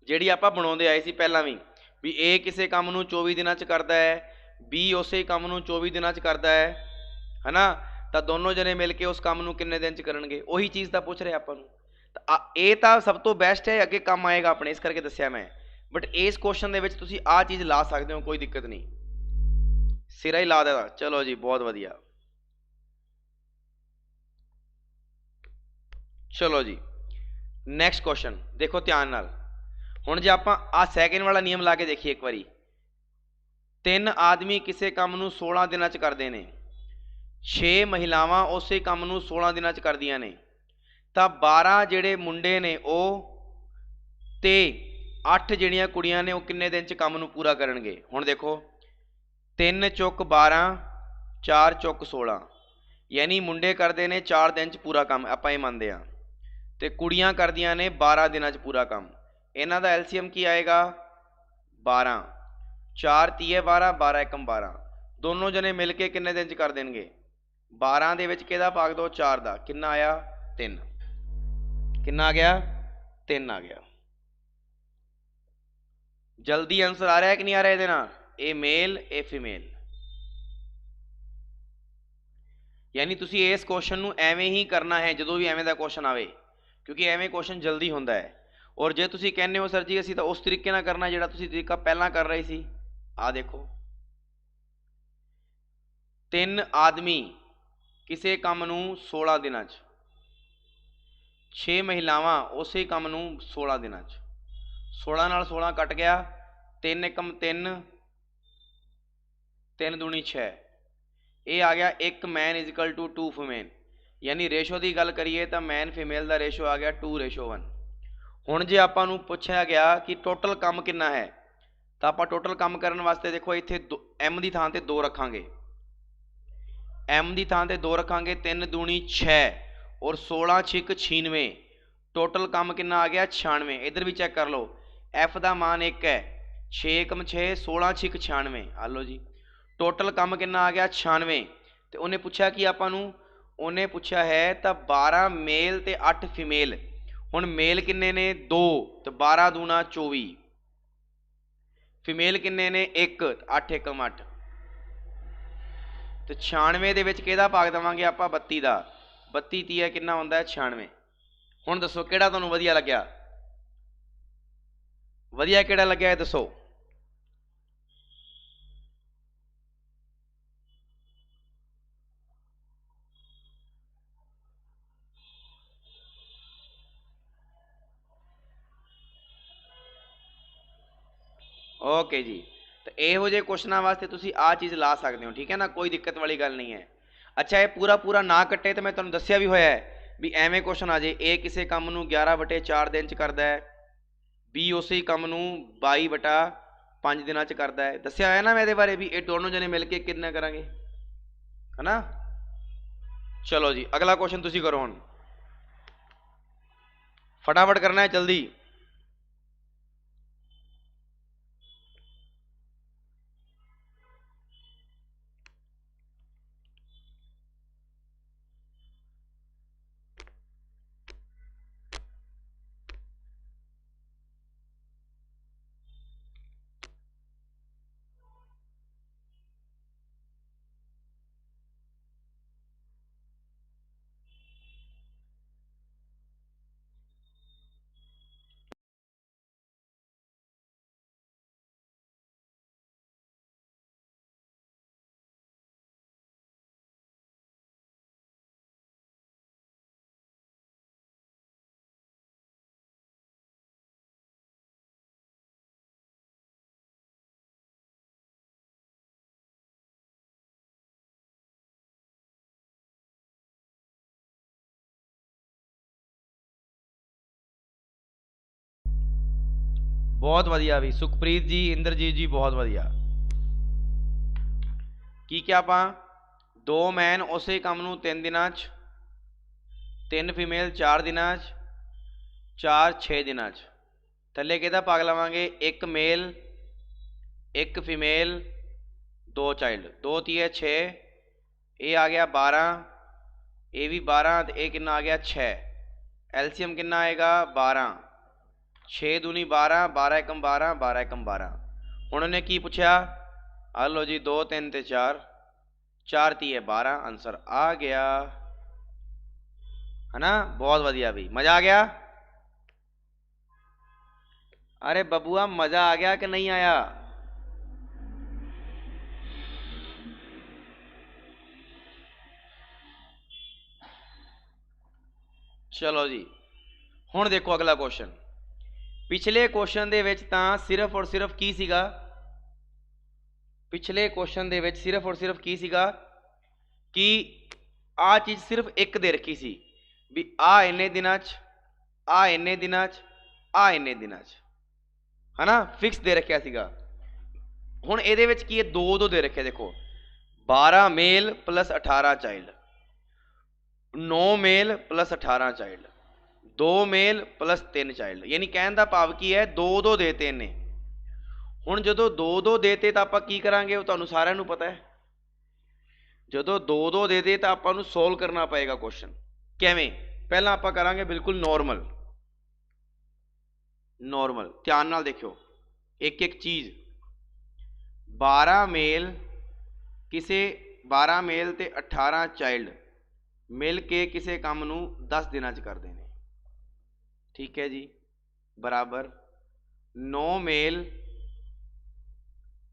ਜਿਹੜੀ ਆਪਾਂ ਬਣਾਉਂਦੇ ਆਏ ਸੀ ਪਹਿਲਾਂ भी ए किसी काम नूं 24 दिनां च करदा है, बी उस काम नूं 24 दिनां च करदा है ना, तो दोनों जने मिल के उस काम नूं किन्ने दिन च करनगे, ਉਹੀ चीज़ तो पूछ रहे आपां नूं। तो ये तो सब तो बेस्ट है, अगे काम आएगा अपने, इस करके दस्सिया मैं। बट इस क्वेश्चन दे विच तुसीं आ चीज़ ला सकते हो, कोई दिक्कत नहीं, सिरा ही ला देगा। चलो जी बहुत वधिया, चलो जी नैक्सट क्वेश्चन देखो ध्यान नाल। हुण जे आपां आ सैकेंड वाला नियम ला के देखिए एक बारी, 3 आदमी किसी काम नूं 16 दिनां च करदे ने, 6 महिलावां उस काम नूं 16 दिनां च करदियां ने, तां 12 जिहड़े मुंडे ने वो ते 8 ਜਿਹੜੀਆਂ ਕੁੜੀਆਂ ਨੇ ਉਹ ਕਿੰਨੇ ਦਿਨ 'ਚ ਕੰਮ ਨੂੰ ਪੂਰਾ ਕਰਨਗੇ। ਹੁਣ ਦੇਖੋ 3 ਚੁੱਕ 12, 4 ਚੁੱਕ 16, ਯਾਨੀ ਮੁੰਡੇ ਕਰਦੇ ਨੇ 4 ਦਿਨ 'ਚ ਪੂਰਾ ਕੰਮ, ਆਪਾਂ ਇਹ ਮੰਨਦੇ ਹਾਂ, ਤੇ ਕੁੜੀਆਂ ਕਰਦੀਆਂ ਨੇ 12 ਦਿਨਾਂ 'ਚ ਪੂਰਾ ਕੰਮ। ਇਹਨਾਂ ਦਾ ਐਲਸੀਐਮ ਕੀ ਆਏਗਾ 12, 4 ਤੀਏ 12, 12 ਏਕਮ 12, ਦੋਨੋਂ ਜਣੇ ਮਿਲ ਕੇ ਕਿੰਨੇ ਦਿਨ 'ਚ ਕਰ ਦੇਣਗੇ। 12 ਦੇ ਵਿੱਚ ਕਿਹਦਾ ਭਾਗ ਦੋ 4 ਦਾ, ਕਿੰਨਾ ਆਇਆ 3, ਕਿੰਨਾ ਆ ਗਿਆ 3 ਆ ਗਿਆ। ਜਲਦੀ ਆंसर ਆ ਰਿਹਾ ਕਿ ਨਹੀਂ ਆ ਰਿਹਾ ਇਹਦੇ ਨਾਲ, ਇਹ ਮੇਲ ਇਹ ਫੀਮੇਲ। ਯਾਨੀ ਤੁਸੀਂ ਇਸ ਕੁਐਸਚਨ ਨੂੰ ਐਵੇਂ ਹੀ ਕਰਨਾ ਹੈ ਜਦੋਂ ਵੀ ਐਵੇਂ ਦਾ ਕੁਐਸਚਨ ਆਵੇ, ਕਿਉਂਕਿ ਐਵੇਂ ਕੁਐਸਚਨ ਜਲਦੀ ਹੁੰਦਾ ਹੈ। ਔਰ ਜੇ ਤੁਸੀਂ ਕਹਿੰਦੇ ਹੋ ਸਰ ਜੀ ਅਸੀਂ ਤਾਂ ਉਸ ਤਰੀਕੇ ਨਾਲ ਕਰਨਾ ਜਿਹੜਾ ਤੁਸੀਂ ਤਰੀਕਾ ਪਹਿਲਾਂ ਕਰ ਰਹੇ ਸੀ, ਆ ਦੇਖੋ 3 ਆਦਮੀ ਕਿਸੇ ਕੰਮ ਨੂੰ 16 ਦਿਨਾਂ 'ਚ, 6 ਮਹਿਲਾਵਾਂ ਉਸੇ ਕੰਮ ਨੂੰ 16 ਦਿਨਾਂ 'ਚ, 16 ਨਾਲ 16 ਕੱਟ ਗਿਆ, 3 ਏਕਮ 3, 3 ਦੂਣੀ 6, ਇਹ ਆ ਗਿਆ 1 ਮੈਨ ਇਜ਼ ਇਕਲ ਟੂ 2 ਫੀਮੇਲ। ਯਾਨੀ ਰੇਸ਼ੋ ਦੀ ਗੱਲ ਕਰੀਏ ਤਾਂ ਮੈਨ ਫੀਮੇਲ ਦਾ ਰੇਸ਼ੋ ਆ ਗਿਆ 2:1। ਹੁਣ ਜੇ ਆਪਾਂ ਨੂੰ ਪੁੱਛਿਆ ਗਿਆ ਕਿ ਟੋਟਲ ਕੰਮ ਕਿੰਨਾ ਹੈ, ਤਾਂ ਆਪਾਂ ਟੋਟਲ ਕੰਮ ਕਰਨ ਵਾਸਤੇ ਦੇਖੋ ਇੱਥੇ m ਦੀ ਥਾਂ ਤੇ 2 ਰੱਖਾਂਗੇ, m ਦੀ ਥਾਂ ਤੇ 2 ਰੱਖਾਂਗੇ, 3 ਦੂਣੀ 6 ਔਰ 16 ਛਿਕ 96, ਟੋਟਲ ਕੰਮ ਕਿੰਨਾ ਆ ਗਿਆ 96। ਇੱਧਰ ਵੀ ਚੈੱਕ ਕਰ ਲਓ, f ਦਾ मान 1 ਹੈ, 6 ਏਕਮ 6, 16 ਛਿਕ 96, ਆ ਲਓ ਜੀ ਟੋਟਲ ਕੰਮ ਕਿੰਨਾ ਆ ਗਿਆ 96। ਤੇ ਉਹਨੇ ਪੁੱਛਿਆ ਕਿ ਆਪਾਂ ਨੂੰ, ਉਹਨੇ ਪੁੱਛਿਆ ਹੈ ਤਾਂ 12 ਮੇਲ ਤੇ 8 ਫੀਮੇਲ। ਹੁਣ ਮੇਲ ਕਿੰਨੇ ਨੇ 2, ਤੇ 12 ਦੂਣਾ 24, ਫੀਮੇਲ ਕਿੰਨੇ ਨੇ 1, 8 ਏਕਮ 8, ਤੇ 96 ਦੇ ਵਿੱਚ ਕਿਹਦਾ ਭਾਗ ਦੇਵਾਂਗੇ ਆਪਾਂ 32 ਦਾ, 32 ਤੀਆ ਕਿੰਨਾ ਹੁੰਦਾ ਹੈ 96। ਹੁਣ ਦੱਸੋ ਕਿਹੜਾ ਤੁਹਾਨੂੰ ਵਧੀਆ ਲੱਗਿਆ, ਵਧੀਆ ਕਿਹੜਾ ਲੱਗਿਆ ਇਹ ਦੱਸੋ। ਓਕੇ ਜੀ, ਤੇ ਇਹੋ ਜਿਹੇ ਕੁਐਸਚਨਾਂ ਵਾਸਤੇ ਤੁਸੀਂ ਆਹ ਚੀਜ਼ ਲਾ ਸਕਦੇ ਹੋ, ਠੀਕ ਹੈ ਨਾ, ਕੋਈ ਦਿੱਕਤ ਵਾਲੀ ਗੱਲ ਨਹੀਂ ਹੈ। ਅੱਛਾ ਇਹ ਪੂਰਾ ਨਾ ਕੱਟੇ ਤਾਂ ਮੈਂ ਤੁਹਾਨੂੰ ਦੱਸਿਆ ਵੀ ਹੋਇਆ ਹੈ ਵੀ ਐਵੇਂ ਕੁਐਸਚਨ ਆ ਜੇ, ਇਹ ਕਿਸੇ ਕੰਮ ਨੂੰ 11/4 ਦਿਨ 'ਚ ਕਰਦਾ ਹੈ, B ਉਸੇ ਕੰਮ ਨੂੰ 22/5 ਦਿਨਾਂ 'ਚ ਕਰਦਾ ਹੈ, ਦੱਸਿਆ ਹੋਇਆ ਨਾ ਮੈਂ ਇਹਦੇ ਬਾਰੇ ਵੀ ਇਹ ਦੋਨੋਂ ਜਣੇ ਮਿਲ ਕੇ ਕਿੰਨਾ ਕਰਾਂਗੇ, ਹੈ ਨਾ। ਚਲੋ ਜੀ ਅਗਲਾ ਕੁਐਸਚਨ ਤੁਸੀਂ ਕਰੋ, ਹੁਣ ਫਟਾਫਟ ਕਰਨਾ ਹੈ ਜਲਦੀ। ਬਹੁਤ ਵਧੀਆ ਵੀ ਸੁਖਪ੍ਰੀਤ ਜੀ, ਇੰਦਰਜੀਤ ਜੀ, ਬਹੁਤ ਵਧੀਆ। ਕੀ ਕਿਹਾ ਆਪਾਂ, 2 ਮੈਨ ਉਸੇ ਕੰਮ ਨੂੰ 3 ਦਿਨਾਂ 'ਚ, 3 ਫੀਮੇਲ 4 ਦਿਨਾਂ 'ਚ, 4 6 ਦਿਨਾਂ 'ਚ। ਥੱਲੇ ਕਿਹਦਾ ਭਾਗ ਲਵਾਂਗੇ, 1 ਮੇਲ 1 ਫੀਮੇਲ 2 ਚਾਈਲਡ, 2 ਤੀਏ 6, ਇਹ ਆ ਗਿਆ 12, ਇਹ ਵੀ 12, ਤੇ ਇਹ ਕਿੰਨਾ ਆ ਗਿਆ 6। ਐਲਸੀਐਮ ਕਿੰਨਾ ਆਏਗਾ 12, 6 ਦੂਣੀ 12, 12 ਏਕਮ 12, 12 ਏਕਮ 12। ਹੁਣ ਉਹਨੇ ਕੀ ਪੁੱਛਿਆ, ਆ ਲਓ ਜੀ 2 3 ਤੇ 4, 4 ਤੀਏ 12, ਆਨਸਰ ਆ ਗਿਆ, है ना। बहुत बढ़िया भी, मजा आ गया। अरे बबुआ मजा आ गया कि नहीं आया। चलो जी हुण देखो अगला क्वेश्चन। पिछले क्वेश्चन दे विच तां सिर्फ और सिर्फ की सीगा, पिछले क्वेश्चन दे विच सिर्फ और सिर्फ की सीगा कि आ चीज़ सिर्फ एक दे रखी सी भी आ इन्ने दिनां च, आ इन्ने दिनां च, आ इन्ने दिनां च। है ना, फिक्स दे रखा सीगा। हुण इहदे विच की है, दो दो दे रखे, देखो 12 male plus 18 child, 9 male plus 18 child, 2 male plus 3 child, यानी कहने का भाव की है दो दो देते इन्हें। हुण जदों दो दो देते तो आपां की करांगे, वो तुहानूं सारिआं नूं पता है। जदों दो दो दे दे तो आपां नूं सोल्व करना पएगा क्वेश्चन। किवें? पहलां आपां करांगे बिल्कुल नॉर्मल, नॉर्मल ध्यान नाल देखियो एक एक चीज़। 12 मेल किसे 12 मेल ते 18 चाइल्ड मिल के किसी काम नूं 10 दिनां च करदे ने, ठीक है जी, बराबर 9 मेल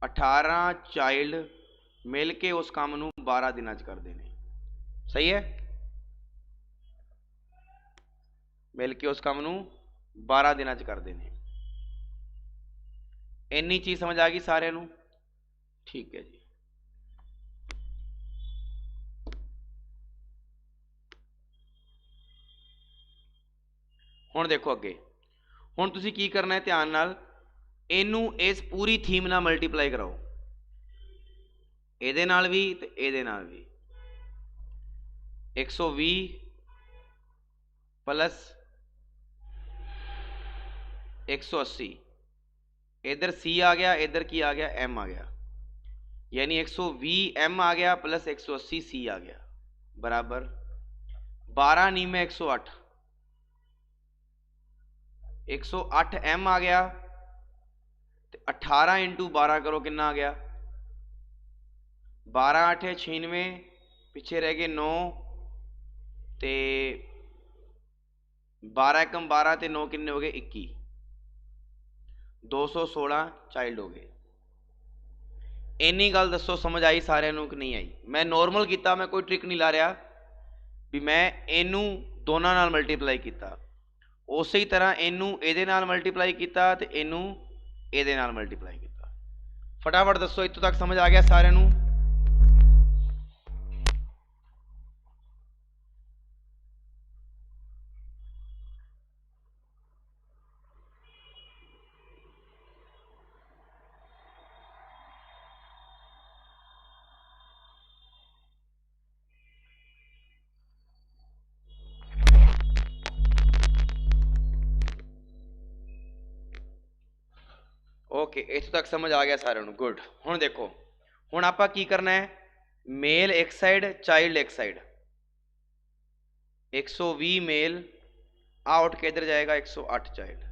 18 चाइल्ड मिल के उस काम नूं 12 दिनां च करदे ने, सही है, मिल के उस काम नूं 12 दिनां च करदे ने। इन्नी चीज़ समझ आ गई सारिआं नूं? ठीक है जी। हुण देखो अगे, हुण तुसीं की करना है ध्यान नाल, इनू इस पूरी थीम नाल मल्टीप्लाई कराओ, इहदे नाल भी ते इहदे नाल भी। 120 प्लस 180, इधर सी आ गया, इधर की आ गया, एम आ गया, यानी 120 एम आ गया प्लस 180 सी आ गया, बराबर 12 नी में 108, 108 एम आ गया, 18 इंटू 12 करो कितना आ गया, 12 8 96, पिछे रह गए 9, ते 12 एकम 12 ते 9 किन्ने हो गए 21, 216 चाइल्ड हो गए। इन्नी गल दसो समझ आई सारिआं नूं कि नहीं आई? मैं नॉर्मल किया, मैं कोई ट्रिक नहीं ला रहा भी मैं इनू दोनों नाल मल्टीप्लाई किया, उस ही तरह इनू इहदे नाल मल्टीप्लाई किया ते इनू इहदे नाल मल्टीप्लाई किया। फटाफट दसो इत्थों तक समझ आ गया सारिआं नूं? ओके, इत्थों तक समझ आ गया सारिआं नूं, गुड। हुण देखो, हुण आपां की करना है, मेल एक साइड चाइल्ड एक साइड, 120 मेल आ उठ के इधर जाएगा 108 चाइल्ड,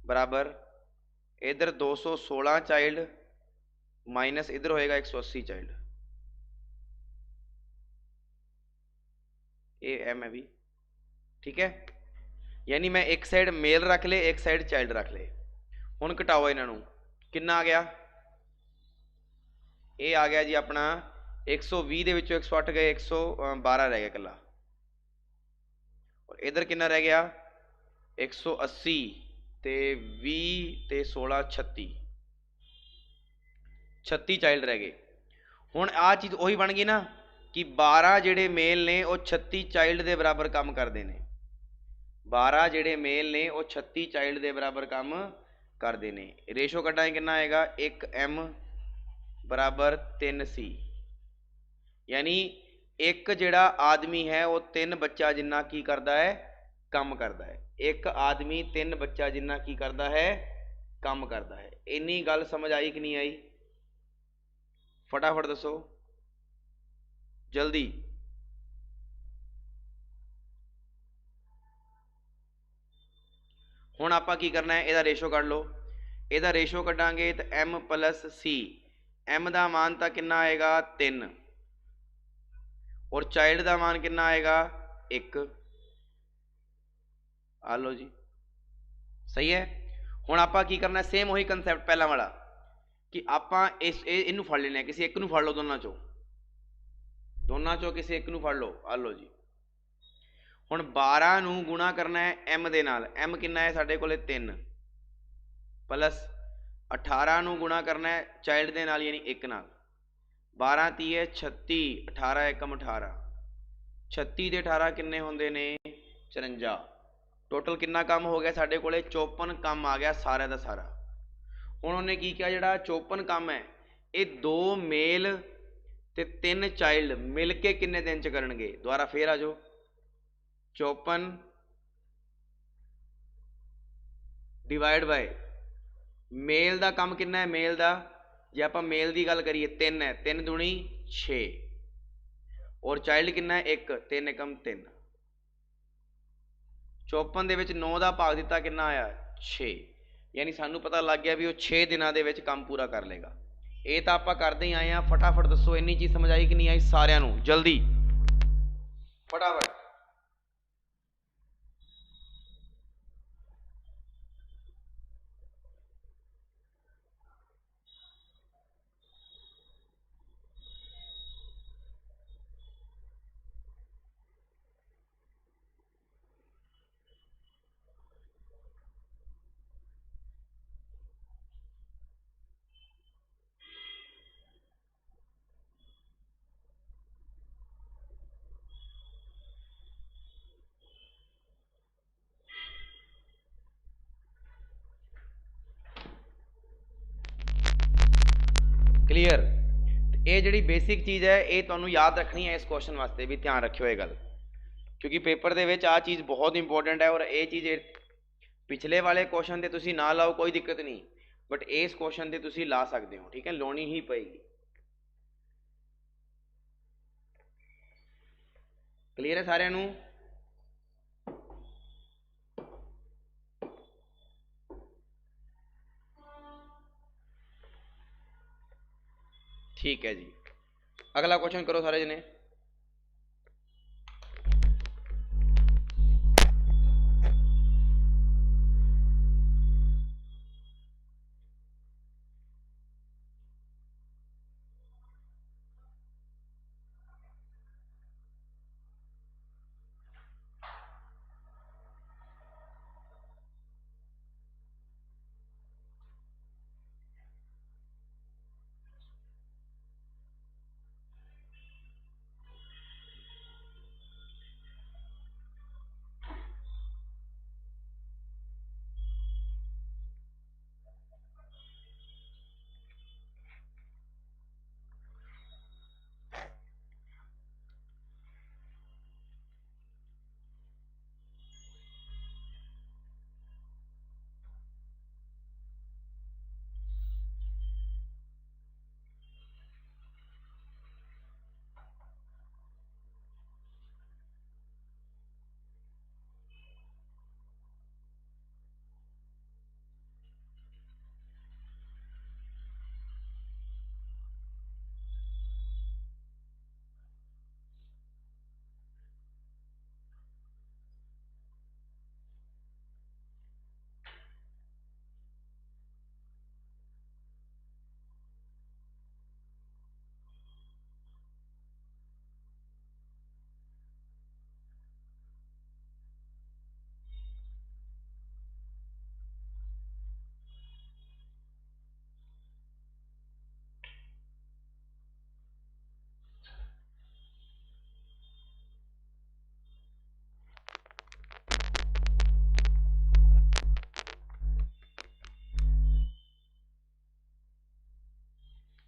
बराबर इधर 216 चाइल्ड माइनस इधर होएगा 180 चाइल्ड, ए एम है भी, ठीक है, यानी मैं एक साइड मेल रख ले, एक साइड चाइल्ड रख ले। हुण घटाओ इन्हां नूं, कितना आ गया, ये आ गया जी अपना 120 दे विचों 108 गए, 112 रह गया कला, और इधर कितना रह गया 180 ते 20 ते 16 36, 36 चाइल्ड रह गए। हुण आ चीज़ उही बन गई ना कि 12 जिहड़े मेल ने वो 36 चाइल्ड के बराबर काम करते हैं, 12 जिहड़े मेल ने वो 36 चाइल्ड के बराबर काम करते हैं। रेशो कड्डांगे कितना आएगा, 1 एम बराबर 3 सी, यानी एक जिहड़ा आदमी है वो 3 बच्चा जिन्ना की करता है, काम करता है। एक आदमी 3 बच्चा जिन्ना की करता है, काम करता है। इन्नी गल समझ आई कि नहीं आई? फटाफट दसो जल्दी। हुण आपां की करना है, इहदा रेशो कढ लो, इहदा रेशो कढांगे तो एम प्लस सी, एम का मान तो कितना आएगा 3, और चाइल्ड का मान कितना आएगा 1, आ लो जी, सही है। हुण आपां की करना है, सेम वही कंसैप्ट पहला वाला कि आपां इनू फड़ लेना, किसी एक नू फड़ लो, दोनों चो किसी एक नू फड़ लो, आ लो जी। हुण 12 नू गुणा करना है एम दे नाल, एम कितना है साडे कोले 3, प्लस 18 नू गुणा करना है चाइल्ड दे नाल यानी 1 नाल, 12 ती है 36, 18 एकम 18, 36 ते 18 किन्ने होंदे ने 54, टोटल कितना काम हो गया साढ़े कोले 54 काम आ गया सारा का सारा। हुण उन्हें की किया जिहड़ा 54 काम है ये 2 मेल ते 3 चाइल्ड मिल के किन्ने दिन च करनगे। दोबारा फिर आ जाओ 54 डिवाइड बाय मेल का काम कितना है, मेल का जे आप मेल की गल करिए 3 है, 3 दूनी 6 और चाइल्ड कितना है 1, 3 एकम 3। 54 दे विच 9 का भाग दिता कितना आया 6, यानी सानू पता लग गया भी वो 6 दिनों के विच काम पूरा कर लेगा। ये तो आप करते ही आए हैं। फटाफट दसो इन्नी चीज़ समझ आई कि नहीं आई सारिਆਂ ਨੂੰ जल्दी फटाफट। क्लीयर। ये जी बेसिक चीज़ है ये तुहानू याद रखनी है इस क्वेश्चन वास्ते भी ध्यान रखियो ये गल, क्योंकि पेपर दे विच आ चीज़ बहुत इंपॉर्टेंट है। और ये चीज़ पिछले वाले क्वेश्चन से तुसी ना लाओ कोई दिक्कत नहीं, बट इस क्वेश्चन से तुसी ला सकते हो, ठीक है, लानी ही पेगी। क्लीयर है सारिਆਂ ਨੂੰ? ठीक है जी, अगला क्वेश्चन करो सारे जने।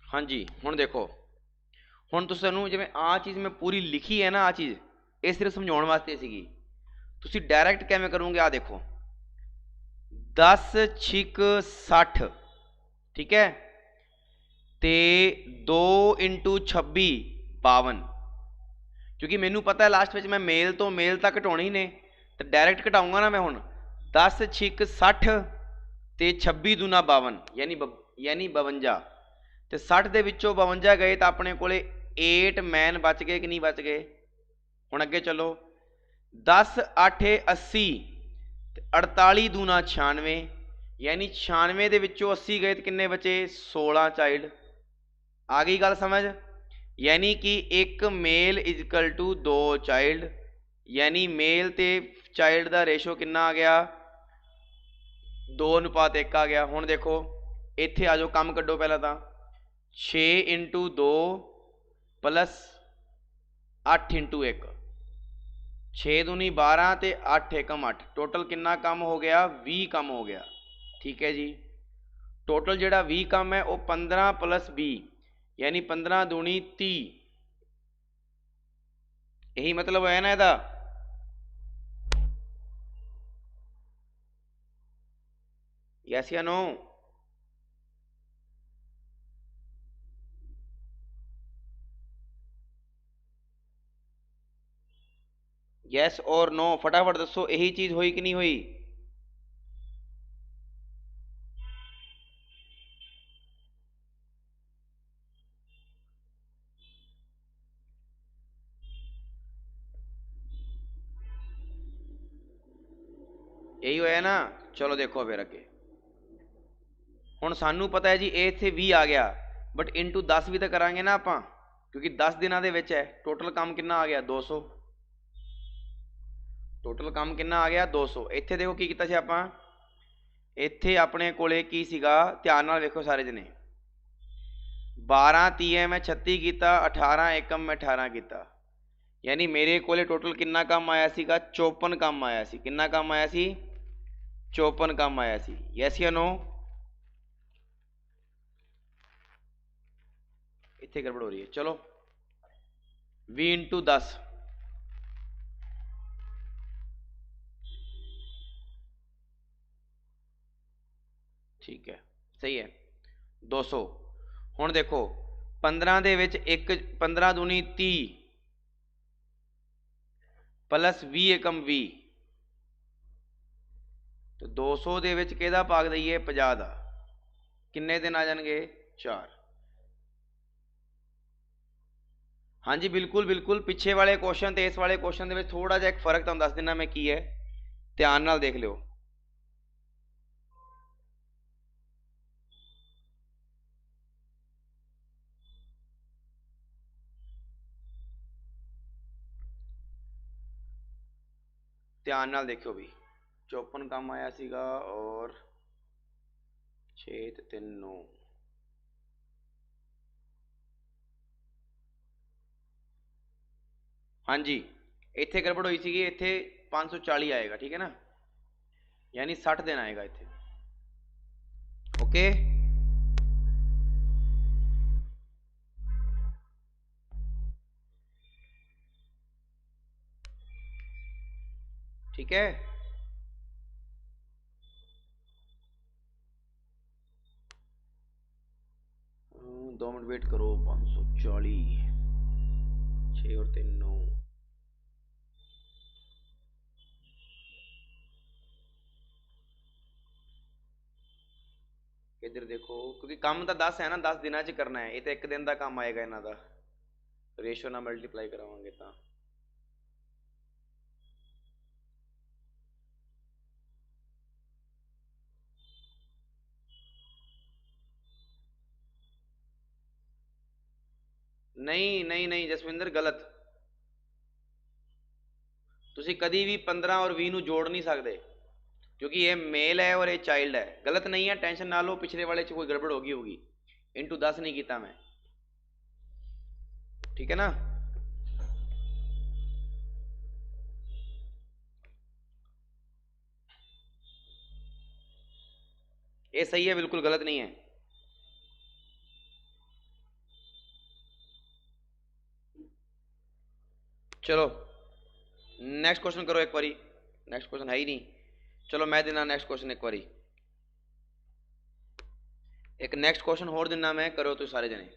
हाँ जी, हुण देखो, हुण तुसानू जिवें आ चीज़ मैं पूरी लिखी है ना, आ चीज़ ये सिर्फ समझाउण वास्ते सीगी। तुसी डायरैक्ट किवें करोगे, आ देखो 10 छिक 60, ठीक है, ते 2 इंटू 26 52, क्योंकि मैनू पता है लास्ट में मैं मेल तो मेल तक घटाने ही ने, तो डायरैक्ट घटाऊंगा ना मैं हुण 10 छिक 60 ते 26 दूना 52 यानी 52, तो 60 के विचों 52 गए तो अपने को 8 मैन बच गए कि नहीं बच गए। हुण अगे चलो 10 8 80 48 दूना 96, यानी 96 के विचों 80 गए तो किन्ने बचे 16 चाइल्ड। आ गई गल समझ, यानी कि एक मेल इजकल टू 2 चाइल्ड, यानी मेल ते चाइल्ड का रेशो कितना आ गया 2:1 आ गया। हुण देखो इत्थे आ जाओ, काम कड्डो पहला तो 6 इंटू 2 प्लस 8 इंटू 1, 6 दूनी 12 ਤੇ 8 एकम 8 टोटल कितना कम हो गया 20 कम हो गया। ठीक है जी, टोटल ਜਿਹੜਾ 20 कम है वो 15 + 20 यानी 15 दूनी 30। यही मतलब है ना ਇਹਦਾ। यस या नो? यस और नो फटाफट दसो, यही चीज हुई कि नहीं हुई? यही होया ना। चलो देखो फिर अगे, हुण सानू पता है जी ये इत्थे 20 आ गया, बट इंटू 10 भी तो करांगे ना आपां, क्योंकि 10 दिनां दे विच है। टोटल काम कितना आ गया 200। टोटल काम कितना आ गया 200। इत्थे देखो की कीता सी आपां, इत्थे अपने कोले की सीगा, ध्यान नाल वेखो सारे जने। 12 30 मैं 36 कीता, 18 एकम मैं 18 कीता, यानी मेरे कोले टोटल कितना काम आया सीगा 54 काम आया सी। कितना काम आया सी 54 काम आया सी। यस या नो? इत्थे गड़बड़ हो रही है। चलो 20 × 10, ठीक है सही है 200। हुण देखो 15 दे विच एक 15 दूनी 30 प्लस 20 एकम 20, तो 200 दे विच किहदा भाग दईए 50 दा। किन्ने दिन आ जाणगे 4। हाँ जी बिल्कुल बिल्कुल, पिछे वाले क्वेश्चन ते इस वाले क्वेश्चन दे विच थोड़ा जिहा एक फर्क तुहानूं दस दिना मैं की है, ध्यान नाल देख लिओ। ध्यान नाल देखियो भी, 54 काम आया सीगा और 6 ते 3 9। हाँ जी, इत्थे गड़बड़ हुई सीगी, इत्थे 540 आएगा, ठीक है ना, यानी 60 दिन आएगा इत्थे। ओके ठीक है। 2 मिनट वेट करो। 540 6 और 3 9। इधर देखो, क्योंकि काम तो 10 है ना, 10 दिनों च करना है, ये तो एक दिन का काम आएगा इन्हों का, रेशो ना मल्टीप्लाई करावांगे तो। नहीं नहीं नहीं जसविंदर, गलत। तुसी कभी भी 15 और 20 जोड़ नहीं सकते, क्योंकि ये मेल है और ये चाइल्ड है। गलत नहीं है, टेंशन ना लो, पिछले वाले च कोई गड़बड़ होगी। इंटू 10 नहीं किया मैं, ठीक है ना। ये सही है, बिल्कुल गलत नहीं है। चलो नेक्स्ट क्वेश्चन करो एक बारी। नेक्स्ट क्वेश्चन है ही नहीं, चलो मैं देना नेक्स्ट क्वेश्चन एक बारी। एक नेक्स्ट क्वेश्चन होर देना मैं, करो तो सारे जने।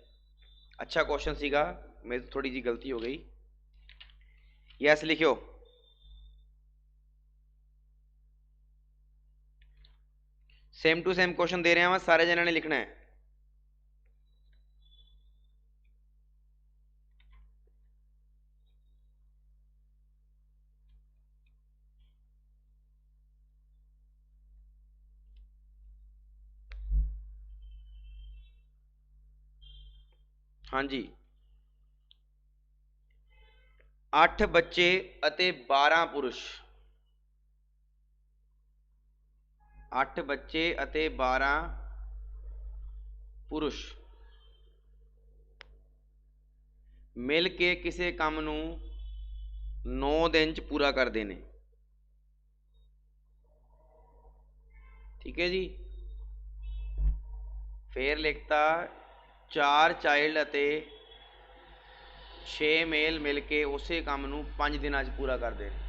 अच्छा क्वेश्चन सीगा, मेरी थोड़ी जी गलती हो गई। यस लिखियो। सेम टू सेम क्वेश्चन दे रहे हैं, मैं सारे जने ने लिखना है। हाँ जी, 8 बच्चे अते 12 पुरुष। 8 बच्चे अते 12 पुरुष मिल के किसी काम नूं 9 दिन च पूरा करते हैं। ठीक है जी। फिर लिखता 4 चाइल्ड अते 6 मेल मिल के उस काम नूं 5 दिनां च पूरा करते हैं।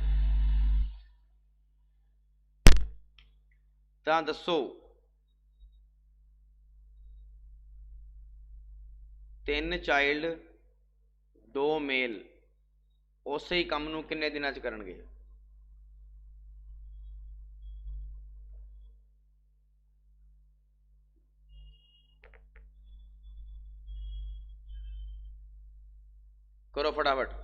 तो दसो 3 चाइल्ड 2 मेल उस ही काम नूं किन्ने दिनां च करनगे? करो फटाफट।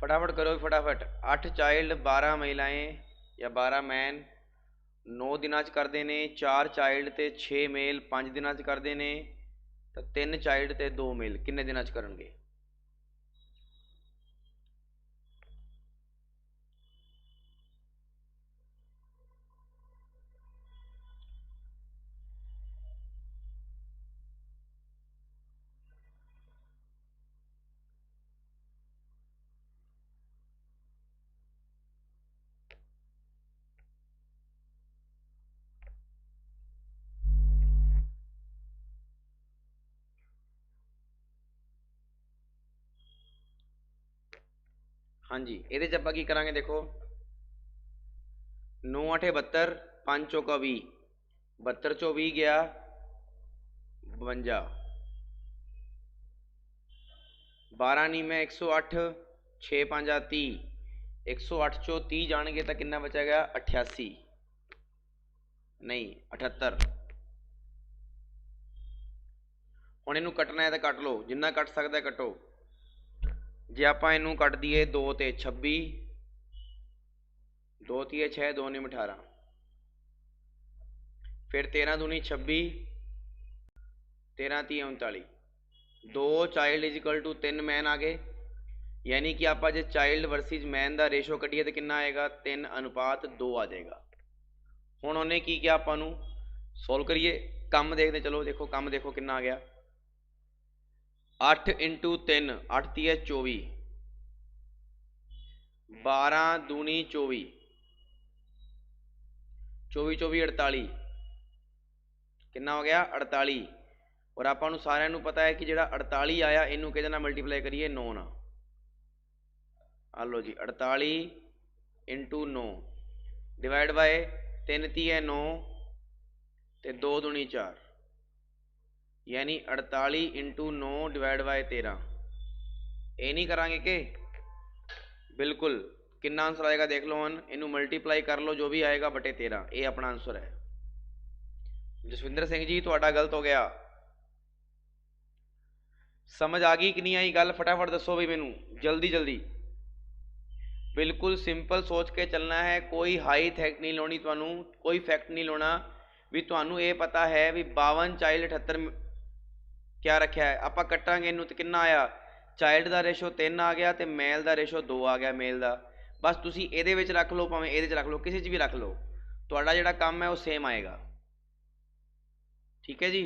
फटाफट करो फटाफट। 8 चाइल्ड 12 महिलाएं या 12 मैन 9 दिनां च करते हैं। 4 चाइल्ड ते 6 मेल 5 दिनां च करते हैं। तो 3 चाइल्ड ते 2 मेल किन्ने दिनां च करनगे? हाँ जी, ये आपां की करांगे देखो। 9 8 72, 5 चौका 20, 72 चो 20 गया 52, 12 नी मैं 108, 6 5 30, 108 चो 30 जाएंगे तो कितना बचेगा? 88 नहीं 78। हुण इनू कटना है तो कट लो, जिन्ना कट सकता कटो। जे आपां इनू कट दईए 2 ते 26, 2 तीए 6, 2 नी 18, फिर 13 दूनी 26, 13 तीए 39, 2 child is equal to 3 man आ गए। यानी कि आप जो चाइल्ड वर्सिज मैन का रेशो कटिए तो कितना आएगा? 3:2 आ जाएगा। हुण उन्हें की किया, आपां नूं सोल्व करिए, कम देखते चलो। देखो कम देखो कितना आ गया। 8 इंटू 3, 8 तीए 24, 12 दूनी 24, 24 24 48, कितना हो गया? 48। और आपां नूं सारिआं नूं पता है कि जिहड़ा 48 आया इनू किहदे नाल मल्टीप्लाई करिए? 9 नाल। आ लो जी 48 इंटू 9 डिवाइड बाय 3 तीए 9 ते 2 दूनी 4, यानी 48 इंटू 9 डिवाइड बाय 13। ये नहीं करांगे के? बिल्कुल। कितना आंसर आएगा देख लो। हन इनू मल्टीप्लाई कर लो, जो भी आएगा बटे 13। ये अपना आंसर है। जसविंदर सिंह जी तुहाडा गलत हो गया। समझ आ गई कि नहीं आई गल? फटाफट दसो भी मैनू, जल्दी जल्दी। बिल्कुल सिंपल सोच के चलना है, कोई हाई थैक नहीं लानी, तुहानू कोई फैक्ट नहीं लाना। भी तुहानू ये पता है भी 52 चाइल्ड 78 क्या रखा है। आप कटांगे इनू तो कितना आया? चाइल्ड का रेशो 3 आ गया तो मैल का रेशो 2 आ गया मेल का। बस तुसी ਇਹਦੇ ਵਿੱਚ रख लो, भावें ਇਹਦੇ रख लो, किसी भी रख लो, तुहाडा जिहड़ा काम है वो सेम आएगा। ठीक है जी,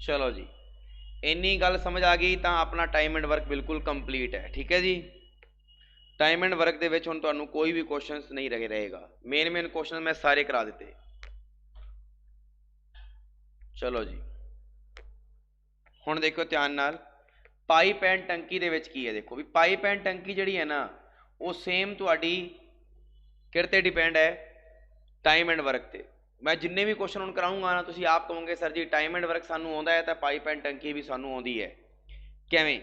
चलो जी, इन्नी गल समझ आ गई तो अपना टाइम एंड वर्क बिल्कुल कंप्लीट है। ठीक है जी, टाइम एंड वर्क के विच हुण तुहानू कोई भी क्वेश्चन नहीं रहेगा। मेन मेन क्वेश्चन मैं सारे करा दिते। चलो जी, हुण देखो ध्यान नाल, पाइप एंड टंकी दे विच की है। देखो भी पाइप एंड टंकी जिहड़ी है ना, वो सेम तुहाडी किहड़े ते डिपेंड है? टाइम एंड वर्क ते। मैं जिन्ने भी क्वेश्चन हुण कराऊंगा ना, तुसीं आप कहोगे sir ji time and work सानू आउंदा है तो पाइप एंड टंकी भी सानू आउंदी है। किवें?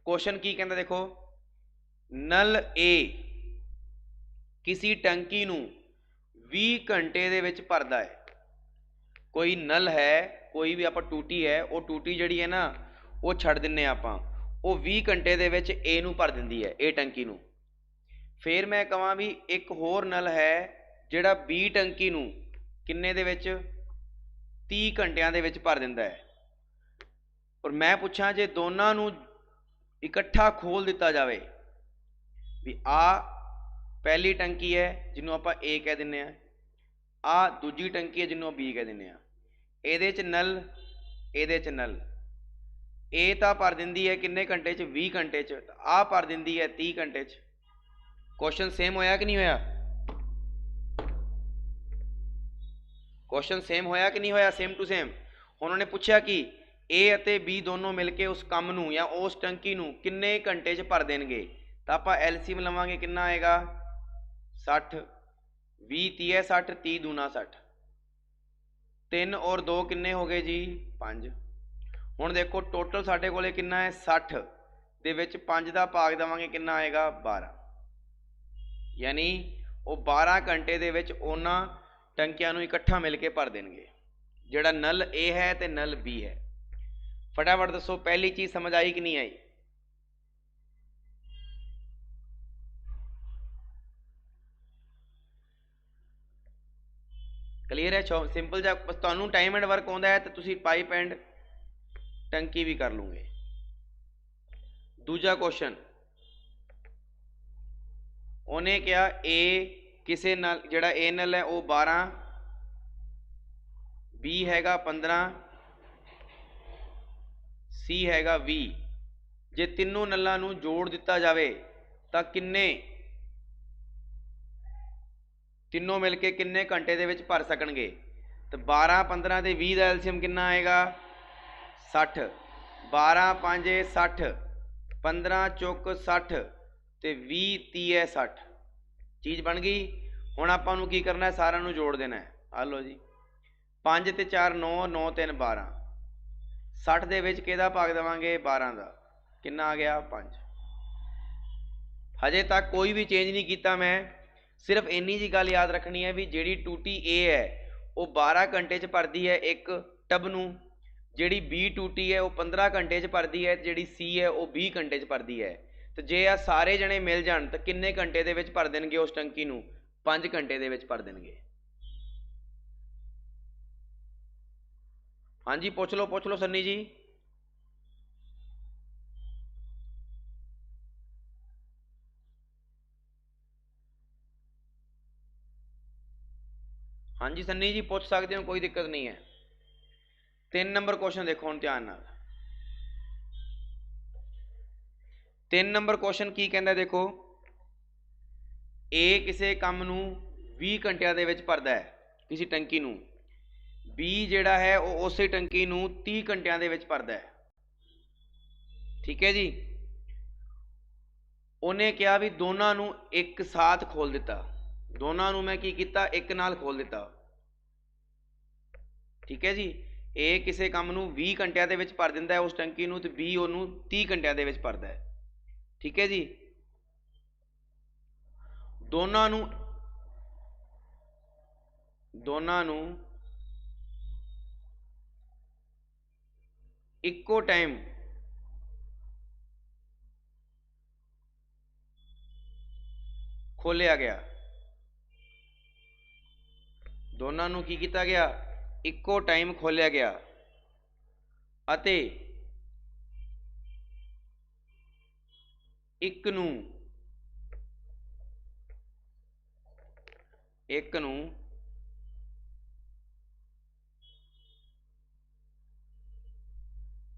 क्वेश्चन की कहंदा देखो, नल ए किसी टंकी नू 20 घंटे दे विच भरदा है। कोई नल है, कोई भी आप टूटी है, वो टूटी जिहड़ी है ना वो छड्ड दिन्ने आपां, वो 20 घंटे दे विच ए नू भर दिंदी है, ए टंकी नू। फिर मैं कहां भी एक होर नल है जिहड़ा बी टंकी नू किन्ने दे विच 30 ਘੰਟਿਆਂ ਦੇ ਵਿੱਚ ਭਰ ਦਿੰਦਾ ਹੈ। ਔਰ ਮੈਂ ਪੁੱਛਾਂ ਜੇ ਦੋਨਾਂ ਨੂੰ ਇਕੱਠਾ ਖੋਲ ਦਿੱਤਾ ਜਾਵੇ ਵੀ ਆ ਪਹਿਲੀ ਟੰਕੀ ਹੈ ਜਿਹਨੂੰ ਆਪਾਂ A ਕਹਿ ਦਿੰਦੇ ਹਾਂ, ਆ ਦੂਜੀ ਟੰਕੀ ਹੈ ਜਿਹਨੂੰ B ਕਹਿ ਦਿੰਦੇ ਹਾਂ, ਇਹਦੇ 'ਚ ਨਲ ਇਹਦੇ 'ਚ ਨਲ, A ਤਾਂ ਭਰ ਦਿੰਦੀ ਹੈ ਕਿੰਨੇ ਘੰਟੇ 'ਚ 20 ਘੰਟੇ 'ਚ, ਆ ਭਰ ਦਿੰਦੀ ਹੈ 30 ਘੰਟੇ 'ਚ। ਕੁਐਸਚਨ ਸੇਮ ਹੋਇਆ ਕਿ ਨਹੀਂ ਹੋਇਆ? ਕੁਐਸਚਨ ਸੇਮ ਹੋਇਆ ਕਿ ਨਹੀਂ ਹੋਇਆ? Same to same. ਹੁਣ ਉਹਨੇ ਪੁੱਛਿਆ ਕਿ A ਅਤੇ B ਦੋਨੋਂ ਮਿਲ ਕੇ ਉਸ ਕੰਮ ਨੂੰ ਜਾਂ ਉਸ ਟੰਕੀ ਨੂੰ ਕਿੰਨੇ ਘੰਟੇ 'ਚ ਭਰ ਦੇਣਗੇ, ਤਾਂ ਆਪਾਂ LCM ਲਵਾਂਗੇ, ਕਿੰਨਾ ਆਏਗਾ 60, 20 30 ਹੈ 60, 30 दूना 60, 3 और 2 ਕਿੰਨੇ ਹੋ ਗਏ ਜੀ 5। ਹੁਣ ਦੇਖੋ ਟੋਟਲ ਸਾਡੇ ਕੋਲੇ ਕਿੰਨਾ ਹੈ 60 ਦੇ ਵਿੱਚ 5 ਦਾ ਭਾਗ ਦੇਵਾਂਗੇ ਕਿੰਨਾ ਆਏਗਾ 12, ਯਾਨੀ ਉਹ 12 ਘੰਟੇ ਦੇ ਵਿੱਚ ਉਹਨਾਂ ਟੰਕਿਆਂ ਨੂੰ ਇਕੱਠਾ ਮਿਲ ਕੇ ਭਰ ਦੇਣਗੇ, ਜਿਹੜਾ ਨਲ A ਹੈ ਤੇ ਨਲ B ਹੈ। फटाफट दसो पहली चीज समझ आई कि नहीं आई? क्लीयर है? सिंपल जा बस तुहानू टाइम एंड वर्क आउंदा है तो तुसी पाइप एंड टंकी भी कर लूंगे। दूजा क्वेश्चन उन्हें क्या A किसे नाल जिहड़ा A नल है वो 12, B हैगा 15, C हैगा 20। जे तीनों नल्लां नूं जोड़ दिता जाए तो किन्ने तीनों मिल के किन्ने घंटे दे विच भर सकणगे, तो 12 15 ते 20 दा एलसीएम किन्ना आएगा 60, 12 5 60, 15 चौक 60 ते 20 30 60, चीज़ बन गई। हुण आपां नूं की करना है, सारिआं नूं जोड़ देना है। आ लो जी 5 ते 4 9, 9 3 12, 60 ਦੇ ਵਿੱਚ ਕਿਹਦਾ ਭਾਗ ਦੇਵਾਂਗੇ 12 ਦਾ, ਕਿੰਨਾ ਆ ਗਿਆ 5। ਹਜੇ ਤੱਕ ਕੋਈ ਵੀ ਚੇਂਜ ਨਹੀਂ ਕੀਤਾ ਮੈਂ, ਸਿਰਫ ਇੰਨੀ ਜੀ ਗੱਲ ਯਾਦ ਰੱਖਣੀ ਹੈ ਵੀ ਜਿਹੜੀ ਟੂਟੀ A ਹੈ ਉਹ 12 ਘੰਟੇ 'ਚ ਭਰਦੀ ਹੈ ਇੱਕ ਟਬ ਨੂੰ, ਜਿਹੜੀ B ਟੂਟੀ ਹੈ ਉਹ 15 ਘੰਟੇ 'ਚ ਭਰਦੀ ਹੈ, ਜਿਹੜੀ C ਹੈ ਉਹ 20 ਘੰਟੇ 'ਚ ਭਰਦੀ ਹੈ। ਤੇ ਜੇ ਆ ਸਾਰੇ ਜਣੇ ਮਿਲ ਜਾਣ ਤਾਂ ਕਿੰਨੇ ਘੰਟੇ ਦੇ ਵਿੱਚ ਭਰ ਦੇਣਗੇ ਉਸ ਟੰਕੀ ਨੂੰ? 5 ਘੰਟੇ ਦੇ ਵਿੱਚ ਭਰ ਦੇਣਗੇ। हाँ जी पूछ लो सन्नी जी। हाँ जी सन्नी जी पूछ सकते हो, कोई दिक्कत नहीं है। 3 नंबर क्वेश्चन देखो हम ध्यान नाल। 3 नंबर क्वेश्चन की कहता देखो, A किसी काम नूं 20 घंटिया दे विच भरदा है किसी टंकी नूं, B जिहड़ा है वो उस टंकी नूं 30 घंटिया दे विच भरदा है। ठीक है जी। उन्हें कहा भी दोनों नूं एक साथ खोल दिता, दोनों नूं मैं की कीता एक नाल खोल दिता। ठीक है जी। A किसी काम नूं 20 घंटिया दे विच भर दिंदा है उस टंकी नूं, ते B उहनूं 30 घंटिया दे विच भरदा है। ठीक है जी। दोनों नूं इक्को टाइम खोलिया गया, दोनों नूं की कीता गया इक्को टाइम खोलिया गया, अते एक नूं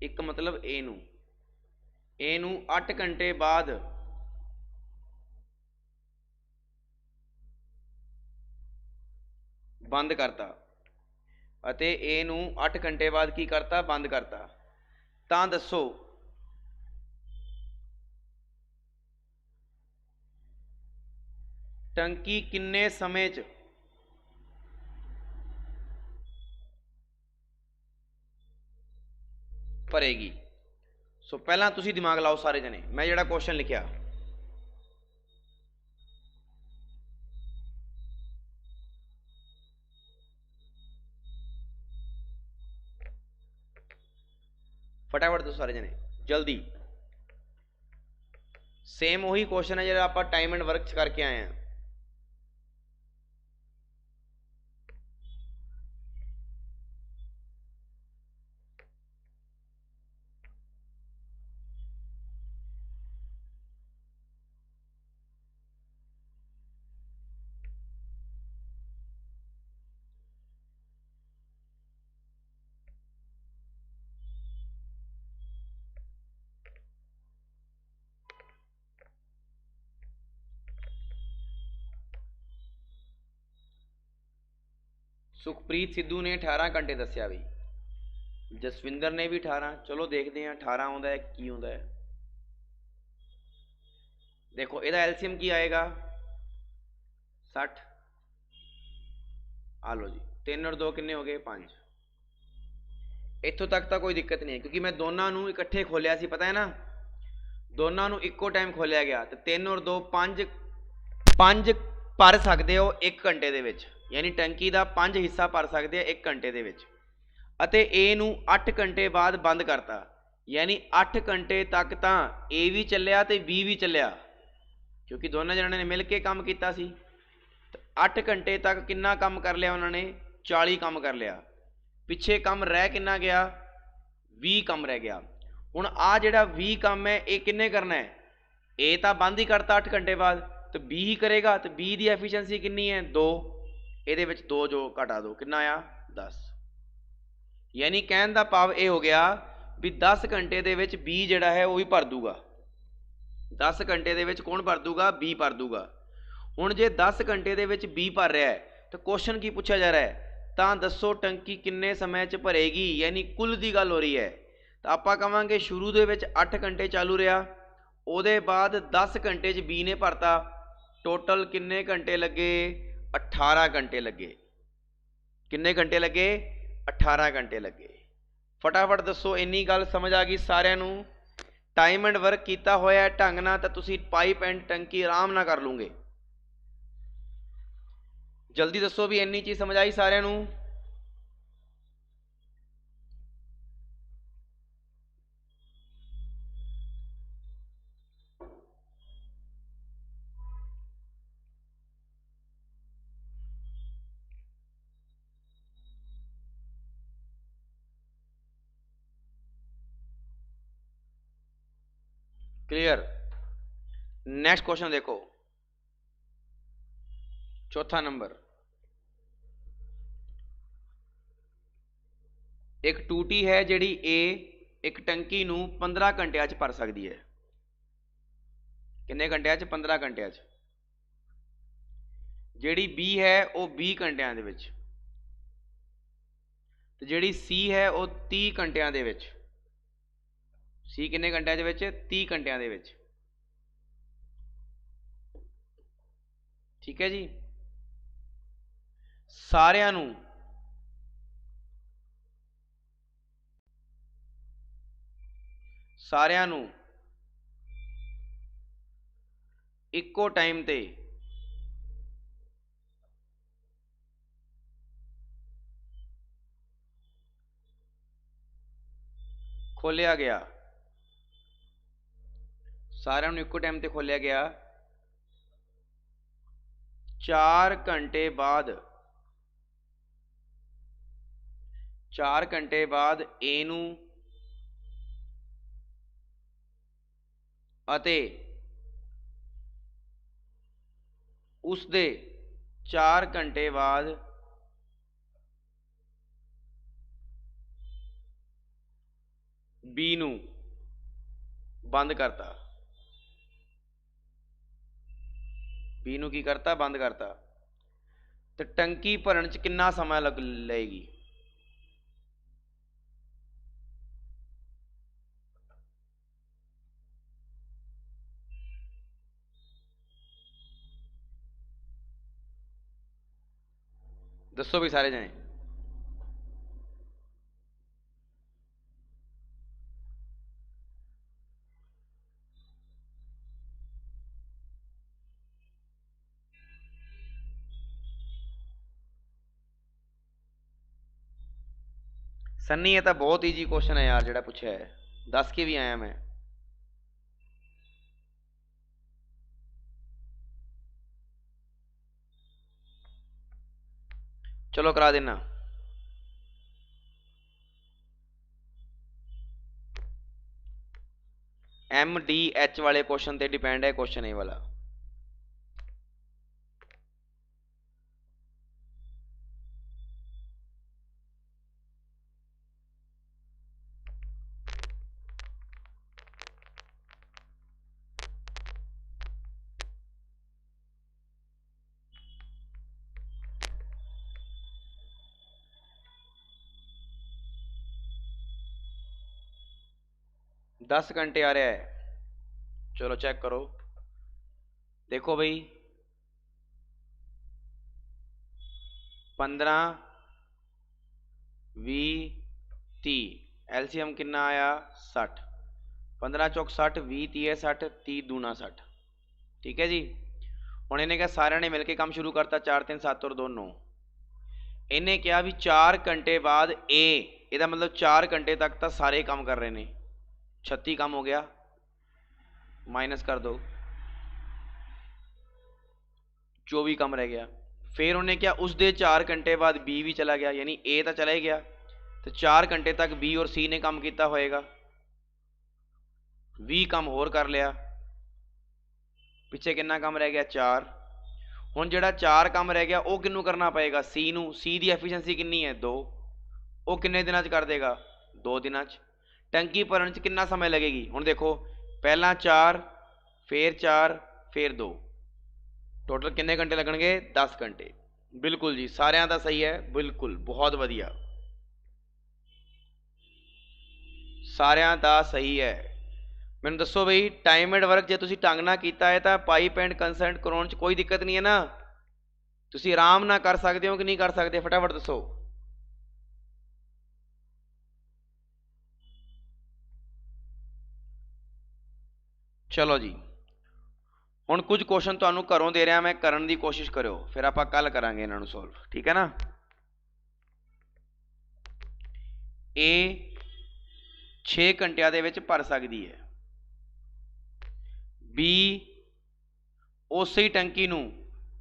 एक मतलब ए नूं 8 घंटे बाद बंद करता, अते ए नूं 8 घंटे बाद की करता बंद करता। तां दसो टंकी किन्ने समय च भरेगी? सो पहला तुसी दिमाग लाओ सारे जने, मैं जिहड़ा क्वेश्चन लिखिया फटाफट दो सारे जने जल्दी। सेम वही क्वेश्चन है जो आप टाइम एंड वर्क करके आए हैं। सुखप्रीत सिद्धू ने 18 घंटे दसिया बई, जसविंदर ने भी 18। चलो देखते हैं 18 आउंदा है की आउंदा है। देखो ਇਹਦਾ एलसीएम की आएगा 60। आ लो जी 3 और 2 किन्ने हो गए 5। इत्थों तक तो कोई दिक्कत नहीं है क्योंकि मैं दोनों नू इकट्ठे खोलिया सी, पता है ना, दोनों नू इक्को टाइम खोलिया गया तो 3 और 2 5 5 भर सकते हो 1 घंटे दे विच, यानी टंकी का 5 हिस्सा भर सकते हैं 1 घंटे दे विच। अते ए नू 8 घंटे बाद बंद करता, यानी 8 घंटे तक तो ए भी चलिया तो बी भी चलिया क्योंकि दोनों जने ने मिल के काम किया सी। 8 घंटे तक कितना काम कर लिया उन्होंने, 40 काम कर लिया। पिछे कम रह कितना गया, 20 कम रह गया। हुण आ जिहड़ा 20 कम है ये किन्ने करना है, ए तो बंद ही करता 8 घंटे बाद, तो बी ही करेगा। तो बी की एफिशिएंसी कितनी है 2, ये 2 जो घटा दो कितना आया 10। यानी कहने का भाव ये हो गया भी 10 घंटे दे विच बी जिहड़ा है वो भी भर दूगा। 10 घंटे दे विच कौन भर दूगा, बी भर दूगा। हुण जे 10 घंटे दे विच बी भर रहा है तो क्वेश्चन की पूछा जा रहा है, तो दसो टंकी किन्ने समय च भरेगी, यानी कुल की गल हो रही है। तो आपां कहांगे शुरू दे विच 8 घंटे चालू रहा, उहदे बाद 10 घंटे च बी ने भरता, टोटल किन्ने घंटे लगे 18 घंटे लगे। किन्ने घंटे लगे 18 घंटे लगे। फटाफट दसो इन्नी गल समझ आ गई सारिਆਂ ਨੂੰ। टाइम एंड वर्क किया होया ढंग नाल तां तुसीं पाइप एंड टंकी आराम नाल कर लूंगे। जल्दी दसो भी इन्नी चीज़ समझ आई सारिਆਂ ਨੂੰ। क्लियर। नेक्स्ट क्वेश्चन देखो, चौथा नंबर। एक टूटी है जिहड़ी ए एक टंकी नू 15 घंटिया च भर सकती है। किन्ने घंटिया च 15 घंटिया च। जिहड़ी बी है वो 20 घंटिया दे विच, ते जिहड़ी सी है वो 30 घंटिया दे विच। सी किन्ने घंटिया दे विच 30 घंटिया दे विच। ठीक है जी। सारिਆਂ ਨੂੰ सारिਆਂ ਨੂੰ इक्को टाइम ते खोलिया गया, सारिਆਂ ਨੂੰ इक्को टाइम ते खोलिया गया। 4 घंटे बाद, 4 घंटे बाद ए नू अते उस दे 4 घंटे बाद बी नू बंद करता। बी नू की करता, बंद करता। तो टंकी भरन च कितना समय लग लेगी। दसो भी सारे जने। सन्नी ये तो बहुत ईजी क्वेश्चन है यार जेड़ा पूछा है, 10 के भी आया मैं। चलो करा देना। MDH वाले क्वेश्चन ते डिपेंड है क्वेश्चन ए वाला। 10 घंटे आ रहा है, चलो चेक करो, देखो भाई 15 20 30 एलसीएम कितना आया 60, 15 चौक 60, 20 30 60, 30 दूना 60। ठीक है जी। ਹੁਣ ਇਹਨੇ ਕਿਹਾ ਸਾਰਿਆਂ ਨੇ ਮਿਲ ਕੇ ਕੰਮ ਸ਼ੁਰੂ ਕਰਤਾ, 4 3 7 और 2 9। ਇਹਨੇ ਕਿਹਾ ਵੀ 4 ਘੰਟੇ ਬਾਅਦ ਇਹਦਾ ਮਤਲਬ 4 ਘੰਟੇ ਤੱਕ ਤਾਂ ਸਾਰੇ ਕੰਮ ਕਰ ਰਹੇ ਨੇ, 36 ਕੰਮ ਹੋ ਗਿਆ, माइनस कर दो, 24 कम रह गया। फिर उन्हें क्या उस दे 4 घंटे बाद बी भी चला गया, यानी ए तो चला ही गया, तो 4 घंटे तक बी और सी ने काम किया होएगा, 20 काम होर कर लिया, पिछे कितना काम रह गया 4। हुण जिहड़ा 4 काम रह गया वो किनू करना पएगा सी नू, सी दी एफिशिएंसी कितनी है 2, वो किन्ने दिनां च कर देगा 2 दिनां च। टंकी भरन च कितना समय लगेगी, हुण देखो पहला 4 फिर 4 फिर 2, टोटल कितने घंटे लगणगे 10 घंटे। बिल्कुल जी, सारिਆਂ ਦਾ सही है, बिल्कुल बहुत वधिया, सारिਆਂ ਦਾ सही है। मैनूं दसो बई टाइम एंड वर्क जे तुसीं ढंग नाल कीता है तो पाइप एंड कंसेंट कराउण च कोई दिक्कत नहीं है ना, तुसीं आराम नाल कर सकते हो कि नहीं कर सकते, फटाफट दसो। चलो जी, हुण कुछ क्वेश्चन तुहानूं घरों दे रहा, मैं करन दी कोशिश करो, फिर आपां कल करांगे इन्हां नूं सॉल्व, ठीक है ना। ए 6 घंटिया दे विच भर सकदी है, बी उस ही टंकी नूं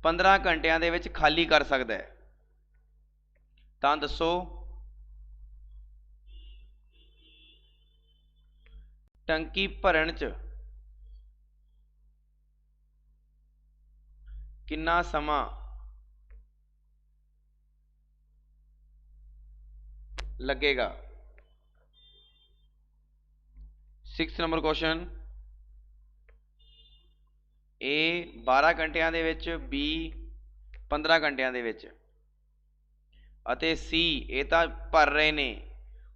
15 घंटिया दे विच खाली कर सकदा है, तां दसो टंकी भरन च कितना समा लगेगा। 6 नंबर क्वेश्चन, ए 12 घंटिया दे विच, बी 15 घंटिया दे विच, अते सी ये तो भर रहे ने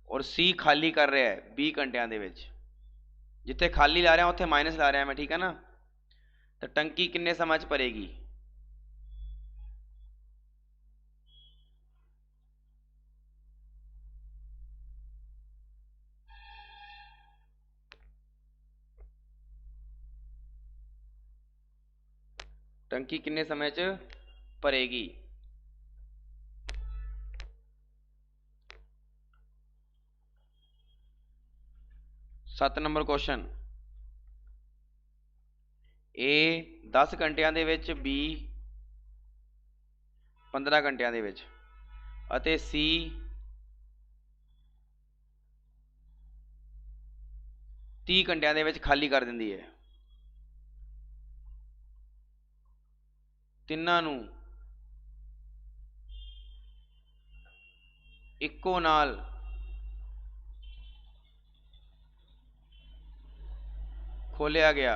और सी खाली कर रहा है 20 घंटिया दे विच, जिथे खाली ला रहा उत्थे माइनस ला रहा मैं, ठीक है ना। तो टंकी किन्ने समय च भरेगी, टंकी किन्ने समय च भरेगी। 7 नंबर क्वेश्चन, ए 10 घंटिया दे विच, बी 15 घंटिया दे विच, अते सी 30 घंटिया दे विच खाली कर दिंदी है। तिन्हां नूं इक्को नाल खोलिया गया,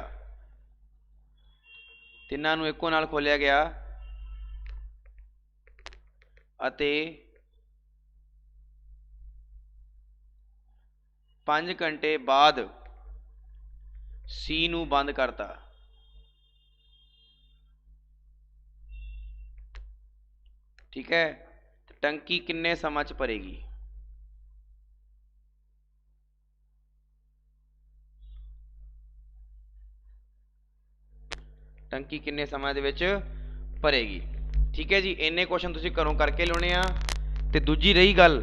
तिन्हां नूं इक्को नाल खोलिया गया अते 5 घंटे बाद सी नूं बंद करता, ठीक है। टंकी किन्ने समय च भरेगी, टंकी किन्ने समय दे विच भरेगी, ठीक है जी। इन्ने क्वेश्चन तुसीं घरों करके लाने आ। ते दूजी रही गल,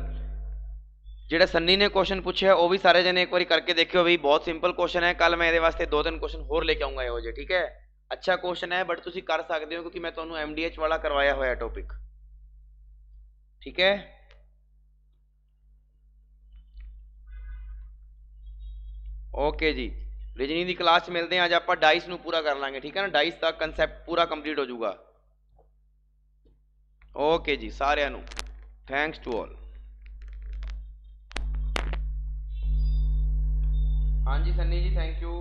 जिहड़ा सन्नी ने क्वेश्चन पूछा वो भी सारे जने एक बार करके देखियो भाई, बहुत सिंपल क्वेश्चन है। कल मैं ये वास्ते 2-3 क्वेश्चन होर लेके आऊँगा इहो जिहे, ठीक है। अच्छा क्वेश्चन है बट तुसीं कर सकते हो क्योंकि मैं तुहानूं MDH वाला करवाया होया टॉपिक, ठीक है। ओके जी, रीजनिंग की क्लास मिलते हैं, अज आप डाइस नूं पूरा कर लांगे, ठीक है ना। डाइस का कंसैप्ट पूरा कंप्लीट हो जाऊगा। ओके जी, सारिਆਂ ਨੂੰ थैंक्स टू ऑल। हाँ जी सन्नी जी, थैंक यू।